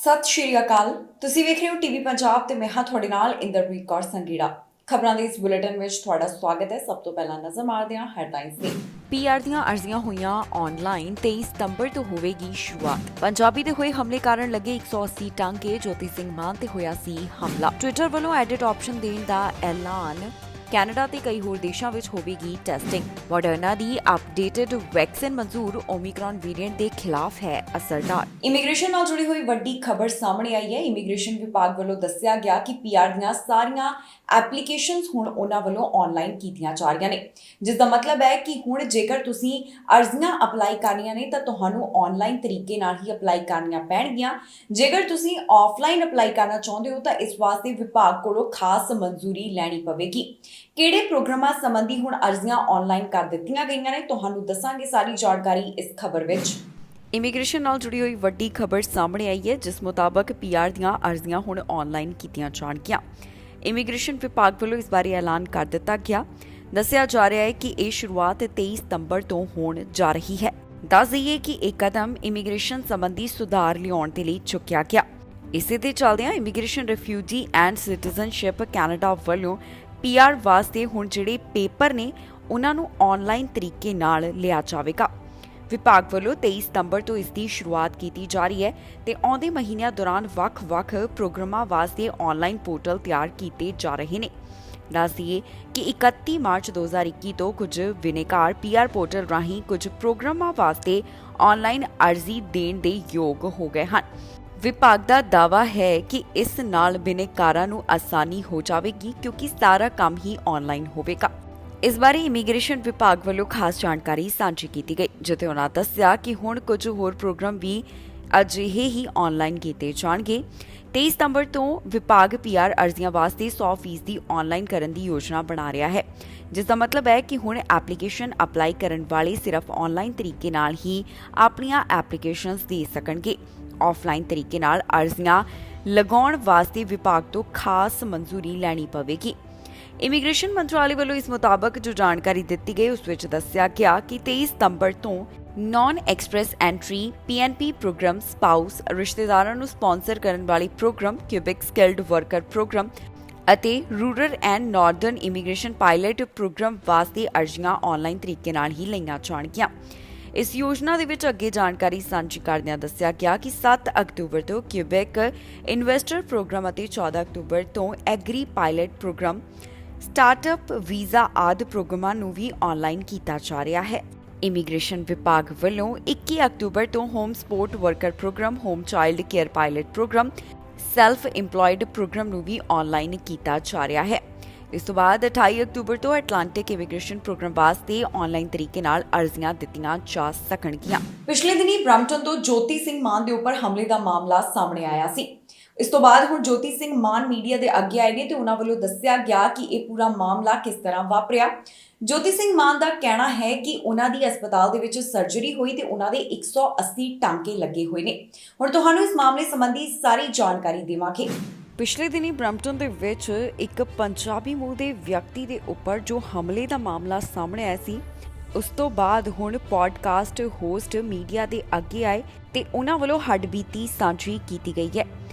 ਸਤਿ ਸ਼੍ਰੀ ਅਕਾਲ। ਤੁਸੀਂ ਵੇਖ ਰਹੇ ਹੋ ਟੀਵੀ ਪੰਜਾਬ ਤੇ ਮੈਂ ਹਾਂ ਤੁਹਾਡੇ ਨਾਲ ਇੰਦਰਪ੍ਰੀਤ ਕੌਰ ਸੰਗੀੜਾ। ਖਬਰਾਂ ਦੇ ਇਸ ਬੁਲੇਟਿਨ ਵਿੱਚ ਤੁਹਾਡਾ ਸਵਾਗਤ ਹੈ। ਸਭ ਤੋਂ ਪਹਿਲਾਂ ਨਜ਼ਰ ਮਾਰਦੇ ਹਾਂ ਹੈਡਲਾਈਨਸ ਤੇ। ਪੀਆਰ ਦੀਆਂ ਅਰਜ਼ੀਆਂ ਹੋਈਆਂ ਆਨਲਾਈਨ 23 ਸਤੰਬਰ ਤੋਂ ਹੋਵੇਗੀ ਸ਼ੁਰੂਆਤ। ਪੰਜਾਬੀ ਦੇ ਹੋਏ ਹਮਲੇ ਕਾਰਨ ਲੱਗੇ 180 ਟਾਂਕੇ। ਜੋਤੀ ਸਿੰਘ ਮਾਨ ਤੇ ਹੋਇਆ ਸੀ ਹਮਲਾ। ਟਵਿੱਟਰ ਵੱਲੋਂ ਐਡਿਟ ਆਪਸ਼ਨ ਦੇਣ ਦਾ ਐਲਾਨ। ਕੈਨੇਡਾ ਤੇ ਕਈ ਹੋਰ ਦੇਸ਼ਾਂ ਵਿੱਚ ਹੋਵੇਗੀ ਟੈਸਟਿੰਗ। ਮੋਡਰਨਾ ਦੀ ਅਪਡੇਟਡ ਵੈਕਸੀਨ ਮਨਜ਼ੂਰ। ਓਮਿਕਰੌਨ ਵੇਰੀਐਂਟ ਦੇ ਖਿਲਾਫ ਹੈ ਅਸਰਦਾਰ। ਇਮੀਗ੍ਰੇਸ਼ਨ ਨਾਲ ਜੁੜੀ ਹੋਈ ਵੱਡੀ ਖਬਰ ਸਾਹਮਣੇ ਆਈ ਹੈ। ਇਮੀਗ੍ਰੇਸ਼ਨ ਵਿਭਾਗ ਵੱਲੋਂ ਦੱਸਿਆ ਗਿਆ ਕਿ ਪੀਆਰ ਦੀਆਂ ਸਾਰੀਆਂ ਐਪਲੀਕੇਸ਼ਨਸ ਹੁਣ ਉਹਨਾਂ ਵੱਲੋਂ ਆਨਲਾਈਨ ਕੀਤੀਆਂ ਜਾ ਰਹੀਆਂ ਨੇ, ਜਿਸ ਦਾ ਮਤਲਬ ਹੈ ਕਿ ਹੁਣ ਜੇਕਰ ਤੁਸੀਂ ਅਰਜ਼ੀਆਂ ਅਪਲਾਈ ਕਰਨੀਆਂ ਨੇ ਤਾਂ ਤੁਹਾਨੂੰ ਆਨਲਾਈਨ ਤਰੀਕੇ ਨਾਲ ਹੀ ਅਪਲਾਈ ਕਰਨੀਆਂ ਪੈਣਗੀਆਂ। ਜੇਕਰ ਤੁਸੀਂ ਆਫਲਾਈਨ ਅਪਲਾਈ ਕਰਨਾ ਚਾਹੁੰਦੇ ਹੋ ਤਾਂ ਇਸ ਵਾਸਤੇ ਵਿਭਾਗ ਕੋਲੋਂ ਖਾਸ ਮਨਜ਼ੂਰੀ ਲੈਣੀ ਪਵੇਗੀ। ਕਿਹੜੇ ਪ੍ਰੋਗਰਾਮਾਂ ਸੰਬੰਧੀ ਹੁਣ ਅਰਜ਼ੀਆਂ ਆਨਲਾਈਨ ਕਰ ਦਿੱਤੀਆਂ ਗਈਆਂ ਨੇ, ਤੁਹਾਨੂੰ ਦੱਸਾਂਗੇ ਸਾਰੀ ਜਾਣਕਾਰੀ ਇਸ ਖਬਰ ਵਿੱਚ। ਇਮੀਗ੍ਰੇਸ਼ਨ ਨਾਲ ਜੁੜੀ ਹੋਈ ਵੱਡੀ ਖਬਰ ਸਾਹਮਣੇ ਆਈ ਹੈ, ਜਿਸ ਮੁਤਾਬਕ ਪੀਆਰ ਦੀਆਂ ਅਰਜ਼ੀਆਂ ਹੁਣ ਆਨਲਾਈਨ ਕੀਤੀਆਂ ਜਾਣਗੀਆਂ। ਇਮੀਗ੍ਰੇਸ਼ਨ ਵਿਭਾਗ ਵੱਲੋਂ ਇਸ ਬਾਰੇ ਐਲਾਨ ਕਰ ਦਿੱਤਾ ਗਿਆ। ਦੱਸਿਆ ਜਾ ਰਿਹਾ ਹੈ ਕਿ ਇਹ ਸ਼ੁਰੂਆਤ 23 ਸਤੰਬਰ ਤੋਂ ਹੋਣ ਜਾ ਰਹੀ ਹੈ। ਦੱਸ ਦਈਏ ਕਿ ਇਹ ਕਦਮ ਇਮੀਗ੍ਰੇਸ਼ਨ ਸੰਬੰਧੀ ਸੁਧਾਰ ਲਿਆਉਣ ਦੇ ਲਈ ਚੁੱਕਿਆ ਗਿਆ। ਇਸੇ ਦੇ ਚੱਲਦਿਆਂ immigration refugee and citizenship Canada ਵੱਲੋਂ ਪੀਆਰ ਵਾਸਤੇ ਹੁਣ ਜਿਹੜੇ ਪੇਪਰ ਨੇ ਉਹਨਾਂ ਨੂੰ ਆਨਲਾਈਨ ਤਰੀਕੇ ਨਾਲ ਲਿਆ ਜਾਵੇਗਾ। ਵਿਭਾਗ ਵੱਲੋਂ 23 ਸਤੰਬਰ ਤੋਂ ਇਸ ਦੀ ਸ਼ੁਰੂਆਤ ਕੀਤੀ ਜਾ ਰਹੀ ਹੈ ਤੇ ਆਉਂਦੇ ਮਹੀਨਿਆਂ ਦੌਰਾਨ ਵੱਖ-ਵੱਖ ਪ੍ਰੋਗਰਾਮਾਂ ਵਾਸਤੇ ਆਨਲਾਈਨ ਪੋਰਟਲ ਤਿਆਰ ਕੀਤੇ ਜਾ ਰਹੇ ਨੇ। ਦੱਸ ਦਈਏ ਕਿ 31 ਮਾਰਚ 2021 ਤੋਂ ਕੁਝ ਬਿਨੇਕਾਰ ਪੀਆਰ ਪੋਰਟਲ ਰਾਹੀਂ ਕੁਝ ਪ੍ਰੋਗਰਾਮਾਂ ਵਾਸਤੇ ਆਨਲਾਈਨ ਅਰਜ਼ੀ ਦੇਣ ਦੇ ਯੋਗ ਹੋ ਗਏ ਹਨ। ਵਿਭਾਗ ਦਾ ਦਾਅਵਾ ਹੈ ਕਿ ਇਸ ਨਾਲ ਬਿਨੇਕਾਰਾਂ ਨੂੰ ਆਸਾਨੀ ਹੋ ਜਾਵੇਗੀ ਕਿਉਂਕਿ ਸਾਰਾ ਕੰਮ ਹੀ ਆਨਲਾਈਨ ਹੋਵੇਗਾ। ਇਸ ਬਾਰੇ ਇਮੀਗ੍ਰੇਸ਼ਨ ਵਿਭਾਗ ਵੱਲੋਂ ਖਾਸ ਜਾਣਕਾਰੀ ਸਾਂਝੀ ਕੀਤੀ ਗਈ, ਜਿੱਥੇ ਉਹਨਾਂ ਦੱਸਿਆ ਕਿ ਹੁਣ ਕੁਝ ਹੋਰ ਪ੍ਰੋਗਰਾਮ ਵੀ ਅਜਿਹੇ ਹੀ ਆਨਲਾਈਨ ਕੀਤੇ ਜਾਣਗੇ। 23 ਸਤੰਬਰ ਤੋਂ ਵਿਭਾਗ ਪੀਆਰ ਅਰਜ਼ੀਆਂ ਵਾਸਤੇ 100% ਆਨਲਾਈਨ ਕਰਨ ਦੀ ਯੋਜਨਾ ਬਣਾ ਰਿਹਾ ਹੈ, ਜਿਸ ਦਾ ਮਤਲਬ ਹੈ ਕਿ ਹੁਣ ਐਪਲੀਕੇਸ਼ਨ ਅਪਲਾਈ ਕਰਨ ਵਾਲੇ ਸਿਰਫ ਆਨਲਾਈਨ ਤਰੀਕੇ ਨਾਲ ਹੀ ਆਪਣੀਆਂ ਐਪਲੀਕੇਸ਼ਨਸ ਦੇ ਸਕਣਗੇ। ਆਫਲਾਈਨ ਤਰੀਕੇ ਨਾਲ ਅਰਜ਼ੀਆਂ ਲਗਾਉਣ ਵਾਸਤੇ ਵਿਭਾਗ ਤੋਂ ਖਾਸ ਮਨਜ਼ੂਰੀ ਲੈਣੀ ਪਵੇਗੀ। ਇਮੀਗ੍ਰੇਸ਼ਨ ਮੰਤਰਾਲੇ ਵੱਲੋਂ ਇਸ ਮੁਤਾਬਕ ਜੋ ਜਾਣਕਾਰੀ ਦਿੱਤੀ ਗਈ ਉਸ ਵਿੱਚ ਦੱਸਿਆ ਗਿਆ ਕਿ 23 ਸਤੰਬਰ ਤੋਂ non express entry PNP program, spouse, ਰਿਸ਼ਤੇਦਾਰਾਂ ਨੂੰ ਸਪਾਂਸਰ ਕਰਨ ਵਾਲੇ program, Quebec skilled worker program ਅਤੇ rural and northern immigration pilot program ਵਾਸਤੇ ਅਰਜ਼ੀਆਂ ਆਨਲਾਈਨ ਤਰੀਕੇ ਨਾਲ ਹੀ ਲਈਆਂ ਜਾਣਗੀਆਂ। ਇਸ ਯੋਜਨਾ ਦੇ ਵਿੱਚ ਅੱਗੇ ਜਾਣਕਾਰੀ ਸਾਂਝੀ ਕਰਦਿਆਂ ਦੱਸਿਆ ਗਿਆ ਕਿ 7 ਅਕਤੂਬਰ ਤੋਂ ਕਿਊਬਿਕ ਇਨਵੈਸਟਰ ਪ੍ਰੋਗਰਾਮ ਅਤੇ 14 ਅਕਤੂਬਰ ਤੋਂ agri pilot program, startup visa ਆਦਿ ਪ੍ਰੋਗਰਾਮਾਂ ਨੂੰ ਵੀ ਆਨਲਾਈਨ ਕੀਤਾ ਜਾ ਰਿਹਾ ਹੈ। ਇਮੀਗ੍ਰੇਸ਼ਨ ਵਿਭਾਗ ਵੱਲੋਂ 21 ਅਕਤੂਬਰ ਤੋਂ home support worker program, home child care pilot program, self employed program ਨੂੰ ਵੀ ਆਨਲਾਈਨ ਕੀਤਾ ਜਾ ਰਿਹਾ ਹੈ। ਇਸ ਤੋਂ ਬਾਅਦ 28 ਅਕਤੂਬਰ ਤੋਂ ਐਟਲਾਂਟਿਕ ਇਮੀਗ੍ਰੇਸ਼ਨ ਪ੍ਰੋਗਰਾਮ ਵਾਸਤੇ ਆਨਲਾਈਨ ਤਰੀਕੇ ਨਾਲ ਅਰਜ਼ੀਆਂ ਦਿੱਤੀਆਂ ਜਾ ਸਕਣਗੀਆਂ। ਪਿਛਲੇ ਦਿਨੀ ਬ੍ਰੈਂਪਟਨ ਤੋਂ ਜੋਤੀ ਸਿੰਘ ਮਾਨ ਦੇ ਉੱਪਰ ਹਮਲੇ ਦਾ ਮਾਮਲਾ ਸਾਹਮਣੇ ਆਇਆ ਸੀ। ਇਸ ਤੋਂ ਬਾਅਦ ਹੁਣ ਜੋਤੀ ਸਿੰਘ ਮਾਨ ਮੀਡੀਆ ਦੇ ਅੱਗੇ ਆਏ ਨੇ ਤੇ ਉਹਨਾਂ ਵੱਲੋਂ ਦੱਸਿਆ ਗਿਆ ਕਿ ਇਹ ਪੂਰਾ ਮਾਮਲਾ ਕਿਸ ਤਰ੍ਹਾਂ ਵਾਪਰਿਆ। ਜੋਤੀ ਸਿੰਘ ਮਾਨ ਦਾ ਕਹਿਣਾ ਹੈ ਕਿ ਉਹਨਾਂ ਦੀ ਹਸਪਤਾਲ ਦੇ ਵਿੱਚ ਸਰਜਰੀ ਹੋਈ ਤੇ ਉਹਨਾਂ ਦੇ 180 ਟਾਂਕੇ ਲੱਗੇ ਹੋਏ ਨੇ। ਹੁਣ ਤੁਹਾਨੂੰ ਇਸ ਮਾਮਲੇ ਸੰਬੰਧੀ ਸਾਰੀ ਜਾਣਕਾਰੀ ਦੇਵਾਂਗੇ। ਪਿਛਲੇ ਦਿਨੀ ਬ੍ਰੈਂਪਟਨ ਦੇ ਵਿੱਚ ਇੱਕ ਪੰਜਾਬੀ ਮੂਲ ਦੇ ਵਿਅਕਤੀ ਦੇ ਉੱਪਰ ਜੋ ਹਮਲੇ ਦਾ ਮਾਮਲਾ ਸਾਹਮਣੇ ਆਇਆ ਸੀ, ਉਸ ਤੋਂ ਬਾਅਦ ਹੁਣ ਪੋਡਕਾਸਟ ਹੋਸਟ ਮੀਡੀਆ ਦੇ ਅੱਗੇ ਆਏ ਤੇ ਉਹਨਾਂ ਵੱਲੋਂ ਹੱਡਬੀਤੀ ਸਾਂਝੀ ਕੀਤੀ ਗਈ ਹੈ।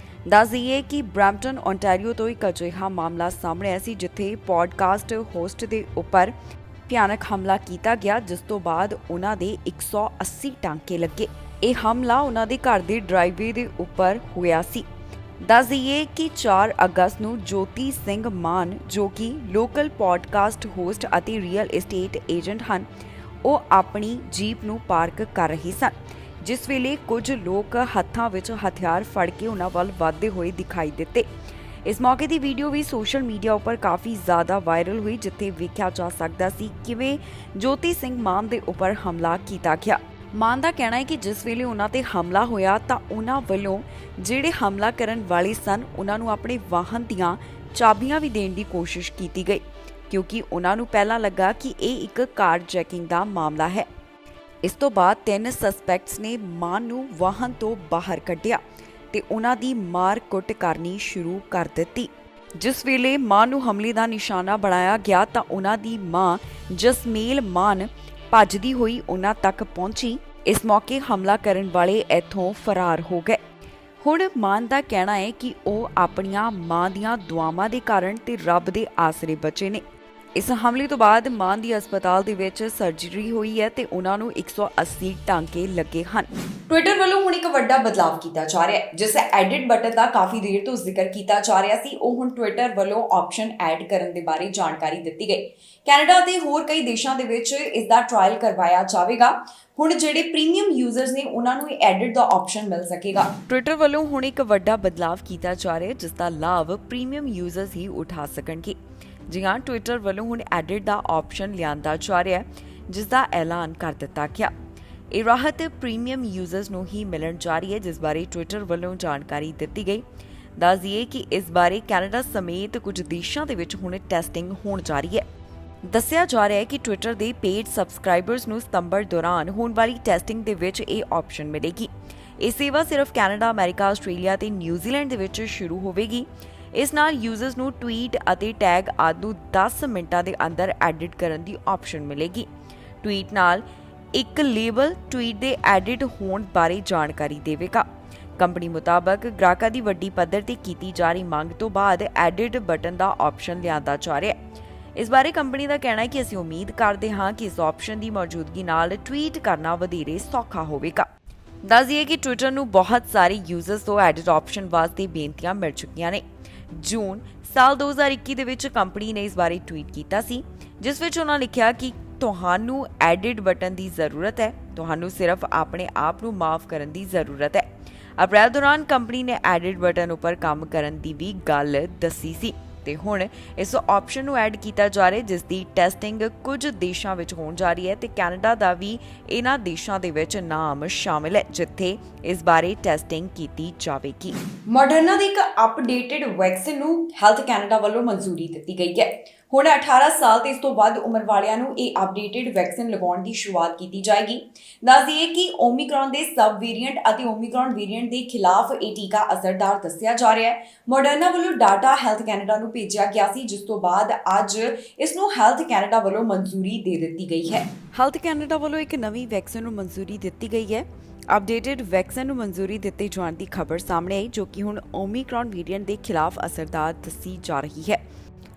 ਦੱਸ ਦਈਏ ਕਿ ਬ੍ਰੈਂਪਟਨ ਓਨਟਾਰੀਓ ਤੋਂ ਇੱਕ ਅਜਿਹਾ ਮਾਮਲਾ ਸਾਹਮਣੇ ਆਇਆ ਸੀ ਜਿੱਥੇ ਪੋਡਕਾਸਟ ਹੋਸਟ ਦੇ ਉੱਪਰ ਭਿਆਨਕ ਹਮਲਾ ਕੀਤਾ ਗਿਆ, ਜਿਸ ਤੋਂ ਬਾਅਦ ਉਹਨਾਂ ਦੇ 180 ਟਾਂਕੇ ਲੱਗੇ। ਇਹ ਹਮਲਾ ਉਹਨਾਂ ਦੇ ਘਰ ਦੇ ਡਰਾਈਵੇ ਦੇ ਉੱਪਰ ਹੋਇਆ ਸੀ। ਦੱਸ ਦਈਏ ਕਿ 4 ਅਗਸਤ ਨੂੰ ਜੋਤੀ ਸਿੰਘ ਮਾਨ, ਜੋ ਕਿ ਲੋਕਲ ਪੋਡਕਾਸਟ ਹੋਸਟ ਅਤੇ ਰੀਅਲ ਏਸਟੇਟ ਏਜੰਟ ਹਨ, ਉਹ ਆਪਣੀ ਜੀਪ ਨੂੰ ਪਾਰਕ ਕਰ ਰਹੇ ਸਨ, ਜਿਸ ਵੇਲੇ ਕੁਝ ਲੋਕ ਹੱਥਾਂ ਵਿੱਚ ਹਥਿਆਰ ਫੜ ਕੇ ਉਹਨਾਂ ਵੱਲ ਵਧਦੇ ਹੋਏ ਦਿਖਾਈ ਦਿੱਤੇ। ਇਸ ਮੌਕੇ ਦੀ ਵੀਡੀਓ ਵੀ ਸੋਸ਼ਲ ਮੀਡੀਆ ਉੱਪਰ ਕਾਫੀ ਜ਼ਿਆਦਾ ਵਾਇਰਲ ਹੋਈ, ਜਿੱਥੇ ਵੇਖਿਆ ਜਾ ਸਕਦਾ ਸੀ ਕਿਵੇਂ ਜੋਤੀ ਸਿੰਘ ਮਾਨ ਦੇ ਉੱਪਰ ਹਮਲਾ ਕੀਤਾ ਗਿਆ। ਮਾਨ ਦਾ ਕਹਿਣਾ ਹੈ ਕਿ ਜਿਸ ਵੇਲੇ ਉਹਨਾਂ ਤੇ ਹਮਲਾ ਹੋਇਆ ਤਾਂ ਉਹਨਾਂ ਵੱਲੋਂ ਜਿਹੜੇ ਹਮਲਾ ਕਰਨ ਵਾਲੇ ਸਨ ਉਹਨਾਂ ਨੂੰ ਆਪਣੇ ਵਾਹਨ ਦੀਆਂ ਚਾਬੀਆਂ ਵੀ ਦੇਣ ਦੀ ਕੋਸ਼ਿਸ਼ ਕੀਤੀ ਗਈ, ਕਿਉਂਕਿ ਉਹਨਾਂ ਨੂੰ ਪਹਿਲਾਂ ਲੱਗਾ ਕਿ ਇਹ ਇੱਕ ਕਾਰ ਜੈਕਿੰਗ ਦਾ ਮਾਮਲਾ ਹੈ। ਇਸ ਤੋਂ ਬਾਅਦ 3 ਸਸਪੈਕਟਸ ਨੇ ਮਾਨ ਨੂੰ ਵਾਹਨ ਤੋਂ ਬਾਹਰ ਕੱਢਿਆ ਤੇ ਉਹਨਾਂ ਦੀ ਮਾਰ ਕੁੱਟ ਕਰਨੀ ਸ਼ੁਰੂ ਕਰ ਦਿੱਤੀ। ਜਿਸ ਵੇਲੇ ਮਾਨ ਨੂੰ ਹਮਲੇ ਦਾ ਨਿਸ਼ਾਨਾ ਬਣਾਇਆ ਗਿਆ ਤਾਂ ਉਹਨਾਂ ਦੀ ਮਾਂ ਜਸਮੇਲ ਮਾਨ ਭੱਜਦੀ ਹੋਈ ਉਹਨਾਂ ਤੱਕ ਪਹੁੰਚੀ। ਇਸ ਮੌਕੇ ਹਮਲਾ ਕਰਨ ਵਾਲੇ ਇੱਥੋਂ ਫਰਾਰ ਹੋ ਗਏ। ਹੁਣ ਮਾਨ ਦਾ ਕਹਿਣਾ ਹੈ ਕਿ ਉਹ ਆਪਣੀਆਂ ਮਾਂ ਦੀਆਂ ਦੁਆਵਾਂ ਦੇ ਕਾਰਨ ਤੇ ਰੱਬ ਦੇ ਆਸਰੇ ਬਚੇ ਨੇ। ਇਸ ਹਮਲੇ ਤੋਂ ਬਾਅਦ ਮਾਨ ਦੀ ਹਸਪਤਾਲ ਦੇ ਵਿੱਚ ਸਰਜਰੀ ਹੋਈ ਹੈ ਤੇ ਉਹਨਾਂ ਨੂੰ 180 ਟਾਂਕੇ ਲੱਗੇ ਹਨ। ਟਵਿੱਟਰ ਵੱਲੋਂ ਹੁਣ ਇੱਕ ਵੱਡਾ ਬਦਲਾਅ ਕੀਤਾ ਜਾ ਰਿਹਾ ਹੈ, ਜਿਸ ਐਡਿਟ ਬਟਨ ਦਾ ਕਾਫੀ ਦੇਰ ਤੋਂ ਜ਼ਿਕਰ ਕੀਤਾ ਜਾ ਰਿਹਾ ਸੀ। ਉਹ ਹੁਣ ਟਵਿੱਟਰ ਵੱਲੋਂ ਆਪਸ਼ਨ ਐਡ ਕਰਨ ਦੇ ਬਾਰੇ ਜਾਣਕਾਰੀ ਦਿੱਤੀ ਗਈ। ਕੈਨੇਡਾ ਤੇ ਹੋਰ ਕਈ ਦੇਸ਼ਾਂ ਦੇ ਵਿੱਚ ਇਸ ਦਾ ਟ੍ਰਾਇਲ ਕਰਵਾਇਆ ਜਾਵੇਗਾ। ਹੁਣ ਜਿਹੜੇ ਪ੍ਰੀਮੀਅਮ ਯੂਜ਼ਰਸ ਨੇ ਉਹਨਾਂ ਨੂੰ ਐਡਿਟ ਦਾ ਆਪਸ਼ਨ ਮਿਲ ਸਕੇਗਾ। ਟਵਿੱਟਰ ਵੱਲੋਂ ਹੁਣ ਇੱਕ ਵੱਡਾ ਬਦਲਾਅ ਕੀਤਾ ਜਾ ਰਿਹਾ ਹੈ, ਜਿਸ ਦਾ ਲਾਭ ਪ੍ਰੀਮੀਅਮ ਯੂਜ਼ਰਸ ਹੀ ਉਠਾ ਸਕਣਗੇ। ਜੀ ਹਾਂ, ਟਵਿੱਟਰ ਵੱਲੋਂ ਹੁਣ ਐਡਿਟ ਦਾ ਆਪਸ਼ਨ ਲਿਆਂਦਾ ਜਾ ਰਿਹਾ ਹੈ, ਜਿਸ ਦਾ ਐਲਾਨ ਕਰ ਦਿੱਤਾ ਗਿਆ। ਇਹ ਰਾਹਤ ਪ੍ਰੀਮੀਅਮ ਯੂਜ਼ਰਸ ਨੂੰ ਹੀ ਮਿਲਣ ਜਾ ਰਹੀ ਹੈ, ਜਿਸ ਬਾਰੇ ਟਵਿੱਟਰ ਵੱਲੋਂ ਜਾਣਕਾਰੀ ਦਿੱਤੀ ਗਈ। ਦੱਸ ਦਈਏ ਕਿ ਇਸ ਬਾਰੇ ਕੈਨੇਡਾ ਸਮੇਤ ਕੁਝ ਦੇਸ਼ਾਂ ਦੇ ਵਿੱਚ ਹੁਣ ਟੈਸਟਿੰਗ ਹੋਣ ਜਾ ਰਹੀ ਹੈ। ਦੱਸਿਆ ਜਾ ਰਿਹਾ ਹੈ ਕਿ ਟਵਿੱਟਰ ਦੇ ਪੇਡ ਸਬਸਕ੍ਰਾਈਬਰਸ ਨੂੰ ਸਤੰਬਰ ਦੌਰਾਨ ਹੋਣ ਵਾਲੀ ਟੈਸਟਿੰਗ ਦੇ ਵਿੱਚ ਇਹ ਆਪਸ਼ਨ ਮਿਲੇਗੀ। ਇਹ ਸੇਵਾ ਸਿਰਫ ਕੈਨੇਡਾ, ਅਮਰੀਕਾ, ਆਸਟ੍ਰੇਲੀਆ ਤੇ ਨਿਊਜ਼ੀਲੈਂਡ ਦੇ ਵਿੱਚ ਸ਼ੁਰੂ ਹੋਵੇਗੀ। ਇਸ ਨਾਲ ਯੂਜ਼ਰਸ ਨੂੰ ਟਵੀਟ ਅਤੇ ਟੈਗ ਆਦਿ ਨੂੰ 10 ਮਿੰਟਾਂ ਦੇ ਅੰਦਰ ਐਡਿਟ ਕਰਨ ਦੀ ਆਪਸ਼ਨ ਮਿਲੇਗੀ। ਟਵੀਟ ਨਾਲ ਇੱਕ ਲੇਬਲ ਟਵੀਟ ਦੇ ਐਡਿਟ ਹੋਣ ਬਾਰੇ ਜਾਣਕਾਰੀ ਦੇਵੇਗਾ। ਕੰਪਨੀ ਮੁਤਾਬਕ ਗ੍ਰਾਹਕਾਂ ਦੀ ਵੱਡੀ ਪੱਧਰ ਤੇ ਕੀਤੀ ਜਾ ਰਹੀ ਮੰਗ ਤੋਂ ਬਾਅਦ ਐਡਿਟ ਬਟਨ ਦਾ ਆਪਸ਼ਨ ਲਿਆਂਦਾ ਜਾ ਰਿਹਾ ਹੈ। ਇਸ ਬਾਰੇ ਕੰਪਨੀ ਦਾ ਕਹਿਣਾ ਹੈ ਕਿ ਅਸੀਂ ਉਮੀਦ ਕਰਦੇ ਹਾਂ ਕਿ ਇਸ ਆਪਸ਼ਨ ਦੀ ਮੌਜੂਦਗੀ ਨਾਲ ਟਵੀਟ ਕਰਨਾ ਵਧੇਰੇ ਸੌਖਾ ਹੋਵੇਗਾ। ਦੱਸ ਦਈਏ ਕਿ ਟਵਿੱਟਰ ਨੂੰ ਬਹੁਤ ਸਾਰੇ ਯੂਜ਼ਰਸ ਤੋਂ ਐਡਿਟ ਆਪਸ਼ਨ ਵਾਸਤੇ ਬੇਨਤੀਆਂ ਮਿਲ ਚੁੱਕੀਆਂ ਨੇ। ਜੂਨ ਸਾਲ 2021 ਦੇ ਵਿੱਚ ਕੰਪਨੀ ਨੇ ਇਸ ਬਾਰੇ ਟਵੀਟ ਕੀਤਾ ਸੀ, ਜਿਸ ਵਿੱਚ ਉਹਨਾਂ ਲਿਖਿਆ ਕਿ ਤੁਹਾਨੂੰ ਐਡਿਟ ਬਟਨ ਦੀ ਜ਼ਰੂਰਤ ਹੈ, ਤੁਹਾਨੂੰ ਸਿਰਫ ਆਪਣੇ ਆਪ ਨੂੰ ਮਾਫ ਕਰਨ ਦੀ ਜ਼ਰੂਰਤ ਹੈ। ਅਪ੍ਰੈਲ ਦੌਰਾਨ ਕੰਪਨੀ ਨੇ ਐਡਿਟ ਬਟਨ ਉੱਪਰ ਕੰਮ ਕਰਨ ਦੀ ਵੀ ਗੱਲ ਦੱਸੀ ਸੀ ਤੇ ਹੁਣ ਇਸ ਆਪਸ਼ਨ ਨੂੰ ਐਡ ਕੀਤਾ ਜਾ ਰਿਹਾ, ਜਿਸ ਦੀ ਟੈਸਟਿੰਗ ਕੁਝ ਦੇਸ਼ਾਂ ਵਿੱਚ ਹੋਣ ਜਾ ਰਹੀ ਹੈ ਤੇ ਕੈਨੇਡਾ ਦਾ ਵੀ ਇਹਨਾਂ ਦੇਸ਼ਾਂ ਦੇ ਵਿੱਚ ਨਾਮ ਸ਼ਾਮਿਲ ਹੈ, ਜਿੱਥੇ ਇਸ ਬਾਰੇ ਟੈਸਟਿੰਗ ਕੀਤੀ ਜਾਵੇਗੀ। ਮਾਡਰਨਾ ਦੀ ਇੱਕ ਅਪਡੇਟਡ ਵੈਕਸੀਨ ਨੂੰ ਹੈਲਥ ਕੈਨੇਡਾ ਵੱਲੋਂ ਮਨਜ਼ੂਰੀ ਦਿੱਤੀ ਗਈ ਹੈ। ਹੁਣ 18 ਸਾਲ ਤੇ ਇਸ ਤੋਂ ਵੱਧ ਉਮਰ ਵਾਲਿਆਂ ਨੂੰ ਇਹ ਅਪਡੇਟਡ ਵੈਕਸੀਨ ਲਗਾਉਣ ਦੀ ਸ਼ੁਰੂਆਤ ਕੀਤੀ ਜਾਏਗੀ। ਦੱਸ ਦਈਏ ਕਿ ਓਮਿਕਰੌਨ ਦੇ ਸਬ ਵੇਰੀਐਂਟ ਅਤੇ ਓਮਿਕਰੌਨ ਵੇਰੀਐਂਟ ਦੇ ਖਿਲਾਫ ਇਹ ਟੀਕਾ ਅਸਰਦਾਰ ਦੱਸਿਆ ਜਾ ਰਿਹਾ ਹੈ। ਮਾਡਰਨਾ ਵੱਲੋਂ ਡਾਟਾ ਹੈਲਥ ਕੈਨੇਡਾ ਨੂੰ ਭੇਜਿਆ ਗਿਆ ਸੀ, ਜਿਸ ਤੋਂ ਬਾਅਦ ਅੱਜ ਇਸ ਨੂੰ ਹੈਲਥ ਕੈਨੇਡਾ ਵੱਲੋਂ ਮਨਜ਼ੂਰੀ ਦੇ ਦਿੱਤੀ ਗਈ ਹੈ। ਹੈਲਥ ਕੈਨੇਡਾ ਵੱਲੋਂ ਇੱਕ ਨਵੀਂ ਵੈਕਸੀਨ ਨੂੰ ਮਨਜ਼ੂਰੀ ਦਿੱਤੀ ਗਈ ਹੈ। ਅਪਡੇਟਡ ਵੈਕਸੀਨ ਨੂੰ ਮਨਜ਼ੂਰੀ ਦਿੱਤੇ ਜਾਣ ਦੀ ਖਬਰ ਸਾਹਮਣੇ ਆਈ, ਜੋ ਕਿ ਹੁਣ ਓਮਿਕਰੌਨ ਵੇਰੀਐਂਟ ਦੇ ਖਿਲਾਫ ਅਸਰਦਾਰ ਦੱਸੀ ਜਾ ਰਹੀ ਹੈ।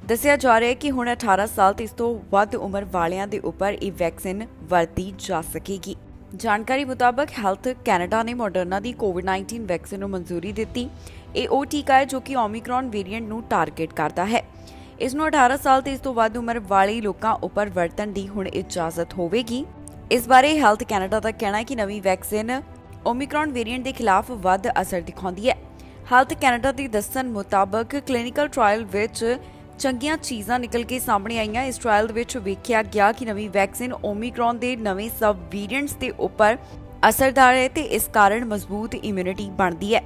ਦੱਸਿਆ ਜਾ ਰਿਹਾ ਹੈ ਕਿ ਹੁਣ 18 ਸਾਲ ਤੇ ਇਸ ਤੋਂ ਵੱਧ ਉਮਰ ਵਾਲਿਆਂ ਦੇ ਉੱਪਰ ਇਹ ਵੈਕਸੀਨ ਵਰਤੀ ਜਾ ਸਕੇਗੀ। ਜਾਣਕਾਰੀ ਮੁਤਾਬਕ ਹੈਲਥ ਕੈਨੇਡਾ ਨੇ ਮਾਡਰਨਾ ਦੀ ਕੋਵਿਡ-19 ਵੈਕਸੀਨ ਨੂੰ ਮਨਜ਼ੂਰੀ ਦਿੱਤੀ। ਇਹ ਉਹ ਟੀਕਾ ਹੈ ਜੋ ਕਿ ਓਮਿਕਰੌਨ ਵੇਰੀਐਂਟ ਨੂੰ ਟਾਰਗੇਟ ਕਰਦਾ ਹੈ। ਇਸ ਨੂੰ 18 ਸਾਲ ਤੇ ਇਸ ਤੋਂ ਵੱਧ ਉਮਰ ਵਾਲੇ ਲੋਕਾਂ ਉੱਪਰ ਵਰਤਣ ਦੀ ਹੁਣ ਇਜਾਜ਼ਤ ਹੋਵੇਗੀ। ਇਸ ਬਾਰੇ ਹੈਲਥ ਕੈਨੇਡਾ ਦਾ ਕਹਿਣਾ ਹੈ ਕਿ ਨਵੀਂ ਵੈਕਸੀਨ ਓਮਿਕਰੌਨ ਵੇਰੀਐਂਟ ਦੇ ਖਿਲਾਫ ਵੱਧ ਅਸਰ ਦਿਖਾਉਂਦੀ ਹੈ। ਹੈਲਥ ਕੈਨੇਡਾ ਦੇ ਦੱਸਣ ਮੁਤਾਬਕ ਕਲੀਨਿਕਲ ਟ੍ਰਾਇਲ ਵਿੱਚ ਚੰਗੀਆਂ ਚੀਜ਼ਾਂ ਨਿਕਲ ਕੇ ਸਾਹਮਣੇ ਆਈਆਂ। ਇਸ ਟ੍ਰਾਇਲ ਦੇ ਵਿੱਚ ਵੇਖਿਆ ਗਿਆ ਕਿ ਨਵੀਂ ਵੈਕਸੀਨ ਓਮਿਕਰੌਨ ਦੇ ਨਵੇਂ ਸਬ ਵੇਰੀਐਂਟਸ ਦੇ ਉੱਪਰ ਅਸਰਦਾਰ ਹੈ ਤੇ ਇਸ ਕਾਰਨ ਮਜ਼ਬੂਤ ਇਮਿਊਨਿਟੀ ਬਣਦੀ ਹੈ।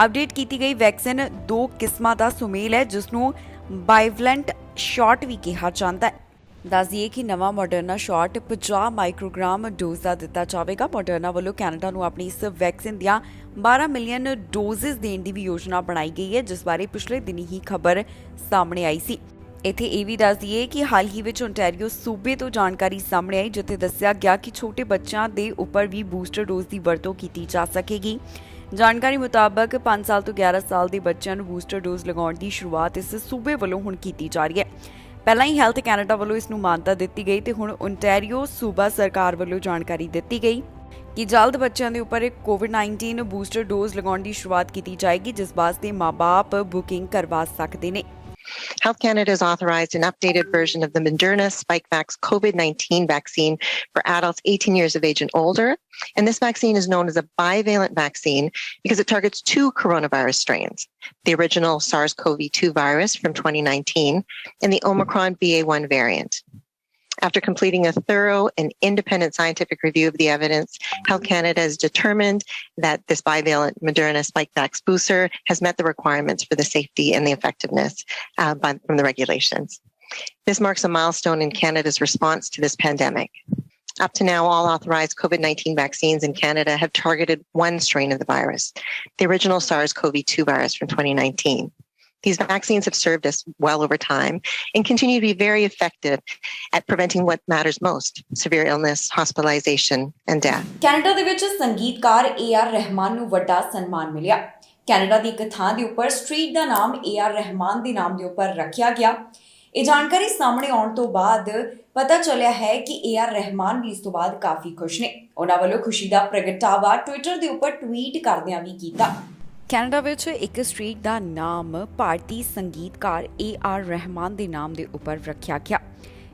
ਅਪਡੇਟ ਕੀਤੀ ਗਈ ਵੈਕਸੀਨ 2 ਕਿਸਮਾਂ ਦਾ ਸੁਮੇਲ ਹੈ, ਜਿਸ ਨੂੰ ਬਾਈਵਲੈਂਟ ਸ਼ਾਟ ਵੀ ਕਿਹਾ ਜਾਂਦਾ ਹੈ। ਦੱਸ ਦਈਏ ਕਿ ਨਵਾਂ ਮਾਡਰਨਾ ਸ਼ਾਟ 50 ਮਾਈਕਰੋਗ੍ਰਾਮ ਡੋਜ਼ ਦਾ ਦਿੱਤਾ ਜਾਵੇਗਾ। ਮਾਡਰਨਾ ਵੱਲੋਂ ਕੈਨੇਡਾ ਨੂੰ ਆਪਣੀ ਇਸ ਵੈਕਸੀਨ ਦੀਆਂ 12 ਮਿਲੀਅਨ ਡੋਜ਼ਸ ਦੇਣ ਦੀ ਵੀ ਯੋਜਨਾ ਬਣਾਈ ਗਈ ਹੈ, ਜਿਸ ਬਾਰੇ ਪਿਛਲੇ ਦਿਨੀ ਹੀ ਖਬਰ ਸਾਹਮਣੇ ਆਈ ਸੀ। ਇੱਥੇ ਇਹ ਵੀ ਦੱਸ ਦਈਏ ਕਿ ਹਾਲ ਹੀ ਵਿੱਚ ਓਨਟਾਰੀਓ ਸੂਬੇ ਤੋਂ ਜਾਣਕਾਰੀ ਸਾਹਮਣੇ ਆਈ, ਜਿੱਥੇ ਦੱਸਿਆ ਗਿਆ ਕਿ ਛੋਟੇ ਬੱਚਿਆਂ ਦੇ ਉੱਪਰ ਵੀ ਬੂਸਟਰ ਡੋਜ਼ ਦੀ ਵਰਤੋਂ ਕੀਤੀ ਜਾ ਸਕੇਗੀ। ਜਾਣਕਾਰੀ ਮੁਤਾਬਕ 5 ਸਾਲ ਤੋਂ 11 ਸਾਲ ਦੇ ਬੱਚਿਆਂ ਨੂੰ ਬੂਸਟਰ ਡੋਜ਼ ਲਗਾਉਣ ਦੀ ਸ਼ੁਰੂਆਤ ਇਸ ਸੂਬੇ ਵੱਲੋਂ ਹੁਣ ਕੀਤੀ ਜਾ ਰਹੀ ਹੈ। ਪਹਿਲਾਂ ਹੀ ਹੈਲਥ ਕੈਨੇਡਾ ਵੱਲੋਂ ਇਸ ਨੂੰ ਮਾਨਤਾ ਦਿੱਤੀ ਗਈ ਤੇ ਹੁਣ ਓਨਟਾਰੀਓ ਸੂਬਾ ਸਰਕਾਰ ਵੱਲੋਂ ਜਾਣਕਾਰੀ ਦਿੱਤੀ ਗਈ ਕਿ ਜਲਦ ਬੱਚਿਆਂ ਦੇ ਉੱਪਰ ਇੱਕ ਕੋਵਿਡ-19 ਬੂਸਟਰ ਡੋਜ਼ ਲਗਾਉਣ ਦੀ ਸ਼ੁਰੂਆਤ ਕੀਤੀ ਜਾਏਗੀ, ਜਿਸ ਵਾਸਤੇ ਮਾਂ-ਬਾਪ ਬੁਕਿੰਗ ਕਰਵਾ ਸਕਦੇ ਨੇ। Health Canada has authorized an updated version of the Moderna Spikevax COVID-19 vaccine for adults 18 years of age and older. And this vaccine is known as a bivalent vaccine because it targets 2 coronavirus strains, the original SARS-CoV-2 virus from 2019 and the Omicron BA.1 variant. After completing a thorough and independent scientific review of the evidence, Health Canada has determined that this bivalent Moderna Spikevax booster has met the requirements for the safety and the effectiveness from the regulations. This marks a milestone in Canada's response to this pandemic. Up to now, all authorized COVID-19 vaccines in Canada have targeted one strain of the virus, the original SARS-CoV-2 virus from 2019. These vaccines have served us well over time and continue to be very effective at preventing what matters most, severe illness, hospitalization, and death. Canada ਦੇ ਵਿੱਚ ਸੰਗੀਤਕਾਰ A.R. Rahman ਨੂੰ ਵੱਡਾ ਸਨਮਾਨ ਮਿਲਿਆ। Canada ਦੀ ਇੱਕ ਥਾਂ ਦੇ ਉੱਪਰ ਸਟਰੀਟ ਦਾ ਨਾਮ AR ਰਹਿਮਾਨ ਦੇ ਨਾਮ ਦੇ ਉੱਪਰ ਰੱਖਿਆ ਗਿਆ। ਇਹ ਜਾਣਕਾਰੀ ਸਾਹਮਣੇ ਆਉਣ ਤੋਂ ਬਾਅਦ ਪਤਾ ਚੱਲਿਆ ਹੈ ਕਿ AR ਰਹਿਮਾਨ ਵੀ ਇਸ ਤੋਂ ਬਾਅਦ ਕਾਫੀ ਖੁਸ਼ ਨੇ। ਉਹਨਾਂ ਵੱਲੋਂ ਖੁਸ਼ੀ ਦਾ ਪ੍ਰਗਟਾਵਾ ਟਵਿੱਟਰ ਦੇ ਉੱਪਰ ਟਵੀਟ ਕਰਦਿਆਂ ਵੀ ਕੀਤਾ। ਕੈਨੇਡਾ ਵਿੱਚ ਇੱਕ ਸਟਰੀਟ ਦਾ ਨਾਮ ਭਾਰਤੀ ਸੰਗੀਤਕਾਰ AR ਰਹਿਮਾਨ ਦੇ ਨਾਮ ਦੇ ਉੱਪਰ ਰੱਖਿਆ ਗਿਆ।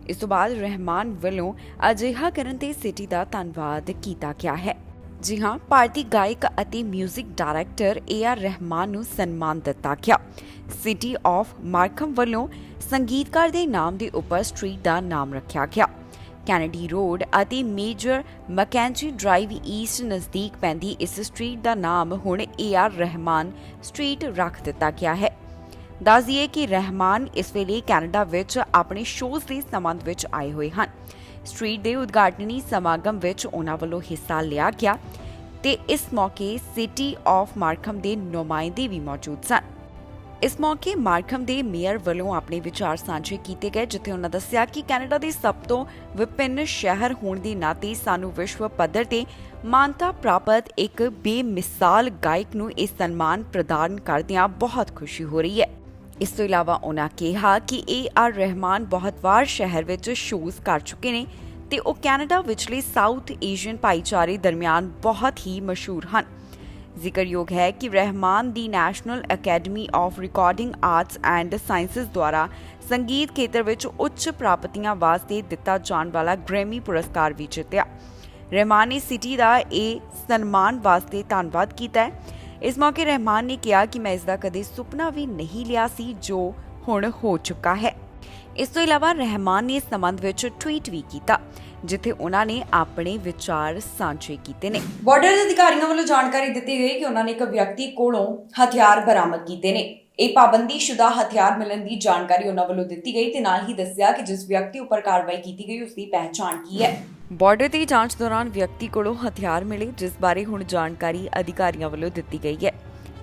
ਇਸ ਤੋਂ ਬਾਅਦ ਰਹਿਮਾਨ ਵੱਲੋਂ ਅਜਿਹਾ ਕਰਨ ਤੇ ਸਿਟੀ ਦਾ ਧੰਨਵਾਦ ਕੀਤਾ ਗਿਆ ਹੈ। ਜੀ ਹਾਂ, ਭਾਰਤੀ ਗਾਇਕ ਅਤੇ ਮਿਊਜ਼ਿਕ ਡਾਇਰੈਕਟਰ AR ਰਹਿਮਾਨ ਨੂੰ ਸਨਮਾਨ ਦਿੱਤਾ ਗਿਆ। ਸਿਟੀ ਆਫ ਮਾਰਕਮ ਵੱਲੋਂ ਸੰਗੀਤਕਾਰ ਦੇ ਨਾਮ ਦੇ ਉੱਪਰ ਸਟਰੀਟ ਦਾ ਨਾਮ ਰੱਖਿਆ ਗਿਆ। ਕੈਨੇਡੀ ਰੋਡ ਅਤੇ ਮੇਜਰ ਮੈਕੈਂਜੀ ਡਰਾਈਵ ਈਸਟ ਨਜ਼ਦੀਕ ਪੈਂਦੀ ਇਸ ਸਟਰੀਟ ਦਾ ਨਾਮ ਹੁਣ AR ਰਹਿਮਾਨ ਸਟਰੀਟ ਰੱਖ ਦਿੱਤਾ ਗਿਆ ਹੈ। ਦੱਸ ਦਈਏ ਕਿ ਰਹਿਮਾਨ ਇਸ ਵੇਲੇ ਕੈਨੇਡਾ ਵਿੱਚ ਆਪਣੇ ਸ਼ੋਅਜ਼ ਦੇ ਸੰਬੰਧ ਵਿੱਚ ਆਏ ਹੋਏ ਹਨ। ਸਟਰੀਟ ਦੇ ਉਦਘਾਟਨੀ ਸਮਾਗਮ ਵਿੱਚ ਉਹਨਾਂ ਵੱਲੋਂ ਹਿੱਸਾ ਲਿਆ ਗਿਆ ਤੇ ਇਸ ਮੌਕੇ ਸਿਟੀ ਆਫ ਮਾਰਕਮ ਦੇ ਨੁਮਾਇੰਦੇ ਵੀ ਮੌਜੂਦ ਸਨ। ਇਸ ਮੌਕੇ ਮਾਰਕਮ ਦੇ ਮੇਅਰ ਵੱਲੋਂ ਆਪਣੇ ਵਿਚਾਰ ਸਾਂਝੇ ਕੀਤੇ ਗਏ, ਜਿੱਥੇ ਉਹਨਾਂ ਦੱਸਿਆ ਕਿ ਕੈਨੇਡਾ ਦੇ ਸਭ ਤੋਂ ਵਿਭਿੰਨ ਸ਼ਹਿਰ ਹੋਣ ਦੇ ਨਾਤੇ ਸਾਨੂੰ ਵਿਸ਼ਵ ਪੱਧਰ ਤੇ ਮਾਨਤਾ ਪ੍ਰਾਪਤ ਇੱਕ ਬੇਮਿਸਾਲ ਗਾਇਕ ਨੂੰ ਇਹ ਸਨਮਾਨ ਪ੍ਰਦਾਨ ਕਰਦਿਆਂ ਬਹੁਤ ਖੁਸ਼ੀ ਹੋ ਰਹੀ ਹੈ। ਇਸ ਤੋਂ ਇਲਾਵਾ ਉਹਨਾਂ ਕਿਹਾ ਕਿ AR ਰਹਿਮਾਨ ਬਹੁਤ ਵਾਰ ਸ਼ਹਿਰ ਵਿੱਚ ਸ਼ੋਅਜ਼ ਕਰ ਚੁੱਕੇ ਨੇ ਤੇ ਉਹ ਕੈਨੇਡਾ ਵਿਚਲੇ ਸਾਊਥ ਏਸ਼ੀਅਨ ਭਾਈਚਾਰੇ ਦਰਮਿਆਨ ਬਹੁਤ ਹੀ ਮਸ਼ਹੂਰ ਹਨ। ਜ਼ਿਕਰਯੋਗ ਹੈ ਕਿ ਰਹਿਮਾਨ ਦੀ national academy of recording arts and sciences ਦੁਆਰਾ ਸੰਗੀਤ ਖੇਤਰ ਵਿੱਚ ਉੱਚ ਪ੍ਰਾਪਤੀਆਂ ਵਾਸਤੇ ਦਿੱਤਾ ਜਾਣ ਵਾਲਾ ਗ੍ਰੈਮੀ ਪੁਰਸਕਾਰ ਵੀ ਜਿੱਤਿਆ। ਰਹਿਮਾਨ ਨੇ ਸਿਟੀ ਦਾ ਇਹ ਸਨਮਾਨ ਵਾਸਤੇ ਧੰਨਵਾਦ ਕੀਤਾ ਹੈ। ਇਸ ਮੌਕੇ ਰਹਿਮਾਨ ਨੇ ਕਿਹਾ ਕਿ ਮੈਂ ਇਸ ਦਾ ਕਦੇ ਸੁਪਨਾ ਵੀ ਨਹੀਂ ਲਿਆ ਸੀ ਜੋ ਹੁਣ ਹੋ ਚੁੱਕਾ ਹੈ। ਇਸ ਤੋਂ ਇਲਾਵਾ ਰਹਿਮਾਨ ਨੇ ਇਸ ਸੰਬੰਧ ਵਿੱਚ ਟਵੀਟ ਵੀ ਕੀਤਾ, ਜਿੱਥੇ ਉਹਨਾਂ ਨੇ ਆਪਣੇ ਵਿਚਾਰ ਸਾਂਝੇ ਕੀਤੇ ਨੇ। ਬਾਰਡਰ ਦੇ ਅਧਿਕਾਰੀਆਂ ਵੱਲੋਂ ਜਾਣਕਾਰੀ ਦਿੱਤੀ ਗਈ ਕਿ ਉਹਨਾਂ ਨੇ ਇੱਕ ਵਿਅਕਤੀ ਕੋਲੋਂ ਹਥਿਆਰ ਬਰਾਮਦ ਕੀਤੇ ਨੇ। ਇਹ ਪਾਬੰਦੀਸ਼ੁਦਾ ਹਥਿਆਰ ਮਿਲਣ ਦੀ ਜਾਣਕਾਰੀ ਉਹਨਾਂ ਵੱਲੋਂ ਦਿੱਤੀ ਗਈ ਤੇ ਨਾਲ ਹੀ ਦੱਸਿਆ ਕਿ ਜਿਸ ਵਿਅਕਤੀ ਉੱਪਰ ਕਾਰਵਾਈ ਕੀਤੀ ਗਈ ਉਸ ਦੀ ਪਹਿਚਾਣ ਕੀ ਹੈ। ਬਾਰਡਰ ਦੀ ਜਾਂਚ ਦੌਰਾਨ ਵਿਅਕਤੀ ਕੋਲੋਂ ਹਥਿਆਰ ਮਿਲੇ, ਜਿਸ ਬਾਰੇ ਹੁਣ ਜਾਣਕਾਰੀ ਅਧਿਕਾਰੀਆਂ ਵੱਲੋਂ ਦਿੱਤੀ ਗਈ ਹੈ।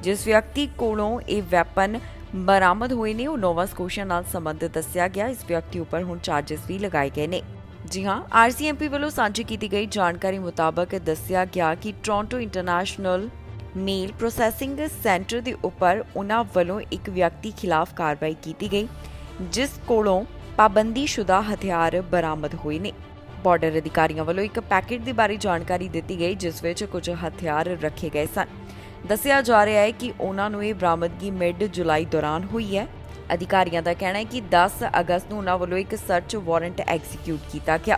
ਜਿਸ ਵਿਅਕਤੀ ਕੋਲੋਂ ਇਹ ਵੈਪਨ ਬਰਾਮਦ ਹੋਏ ਨੇ ਉਹ ਨੋਵਾ ਸਕੋਸ਼ੀਆ ਨਾਲ ਸੰਬੰਧਿਤ ਦੱਸਿਆ ਗਿਆ। ਇਸ ਵਿਅਕਤੀ ਉੱਪਰ ਹੁਣ ਚਾਰਜਸ ਵੀ ਲਗਾਏ ਗਏ ਨੇ। ਜੀ ਹਾਂ, RCMP ਵੱਲੋਂ ਸਾਂਝੀ ਕੀਤੀ ਗਈ ਜਾਣਕਾਰੀ ਮੁਤਾਬਕ ਦੱਸਿਆ ਗਿਆ ਕਿ ਟੋਰਾਂਟੋ ਇੰਟਰਨੈਸ਼ਨਲ ਮੇਲ ਪ੍ਰੋਸੈਸਿੰਗ ਸੈਂਟਰ ਦੇ ਉੱਪਰ ਉਹਨਾਂ ਵੱਲੋਂ ਇੱਕ ਵਿਅਕਤੀ ਖਿਲਾਫ ਕਾਰਵਾਈ ਕੀਤੀ ਗਈ, ਜਿਸ ਕੋਲੋਂ ਪਾਬੰਦੀਸ਼ੁਦਾ ਹਥਿਆਰ ਬਰਾਮਦ ਹੋਏ ਨੇ। ਬਾਰਡਰ ਅਧਿਕਾਰੀਆਂ ਵੱਲੋਂ ਇੱਕ ਪੈਕੇਟ ਦੇ ਬਾਰੇ ਜਾਣਕਾਰੀ ਦਿੱਤੀ ਗਈ, ਜਿਸ ਵਿੱਚ ਕੁਝ ਹਥਿਆਰ ਰੱਖੇ ਗਏ ਸਨ। ਦੱਸਿਆ ਜਾ ਰਿਹਾ ਹੈ ਕਿ ਉਹਨਾਂ ਨੂੰ ਇਹ ਬਰਾਮਦਗੀ ਮਿਡ ਜੁਲਾਈ ਦੌਰਾਨ ਹੋਈ ਹੈ। ਅਧਿਕਾਰੀਆਂ ਦਾ ਕਹਿਣਾ ਹੈ ਕਿ 10 ਅਗਸਤ ਨੂੰ ਉਹਨਾਂ ਵੱਲੋਂ ਇੱਕ ਸਰਚ ਵਾਰੰਟ ਐਗਜ਼ੀਕਿਊਟ ਕੀਤਾ ਗਿਆ,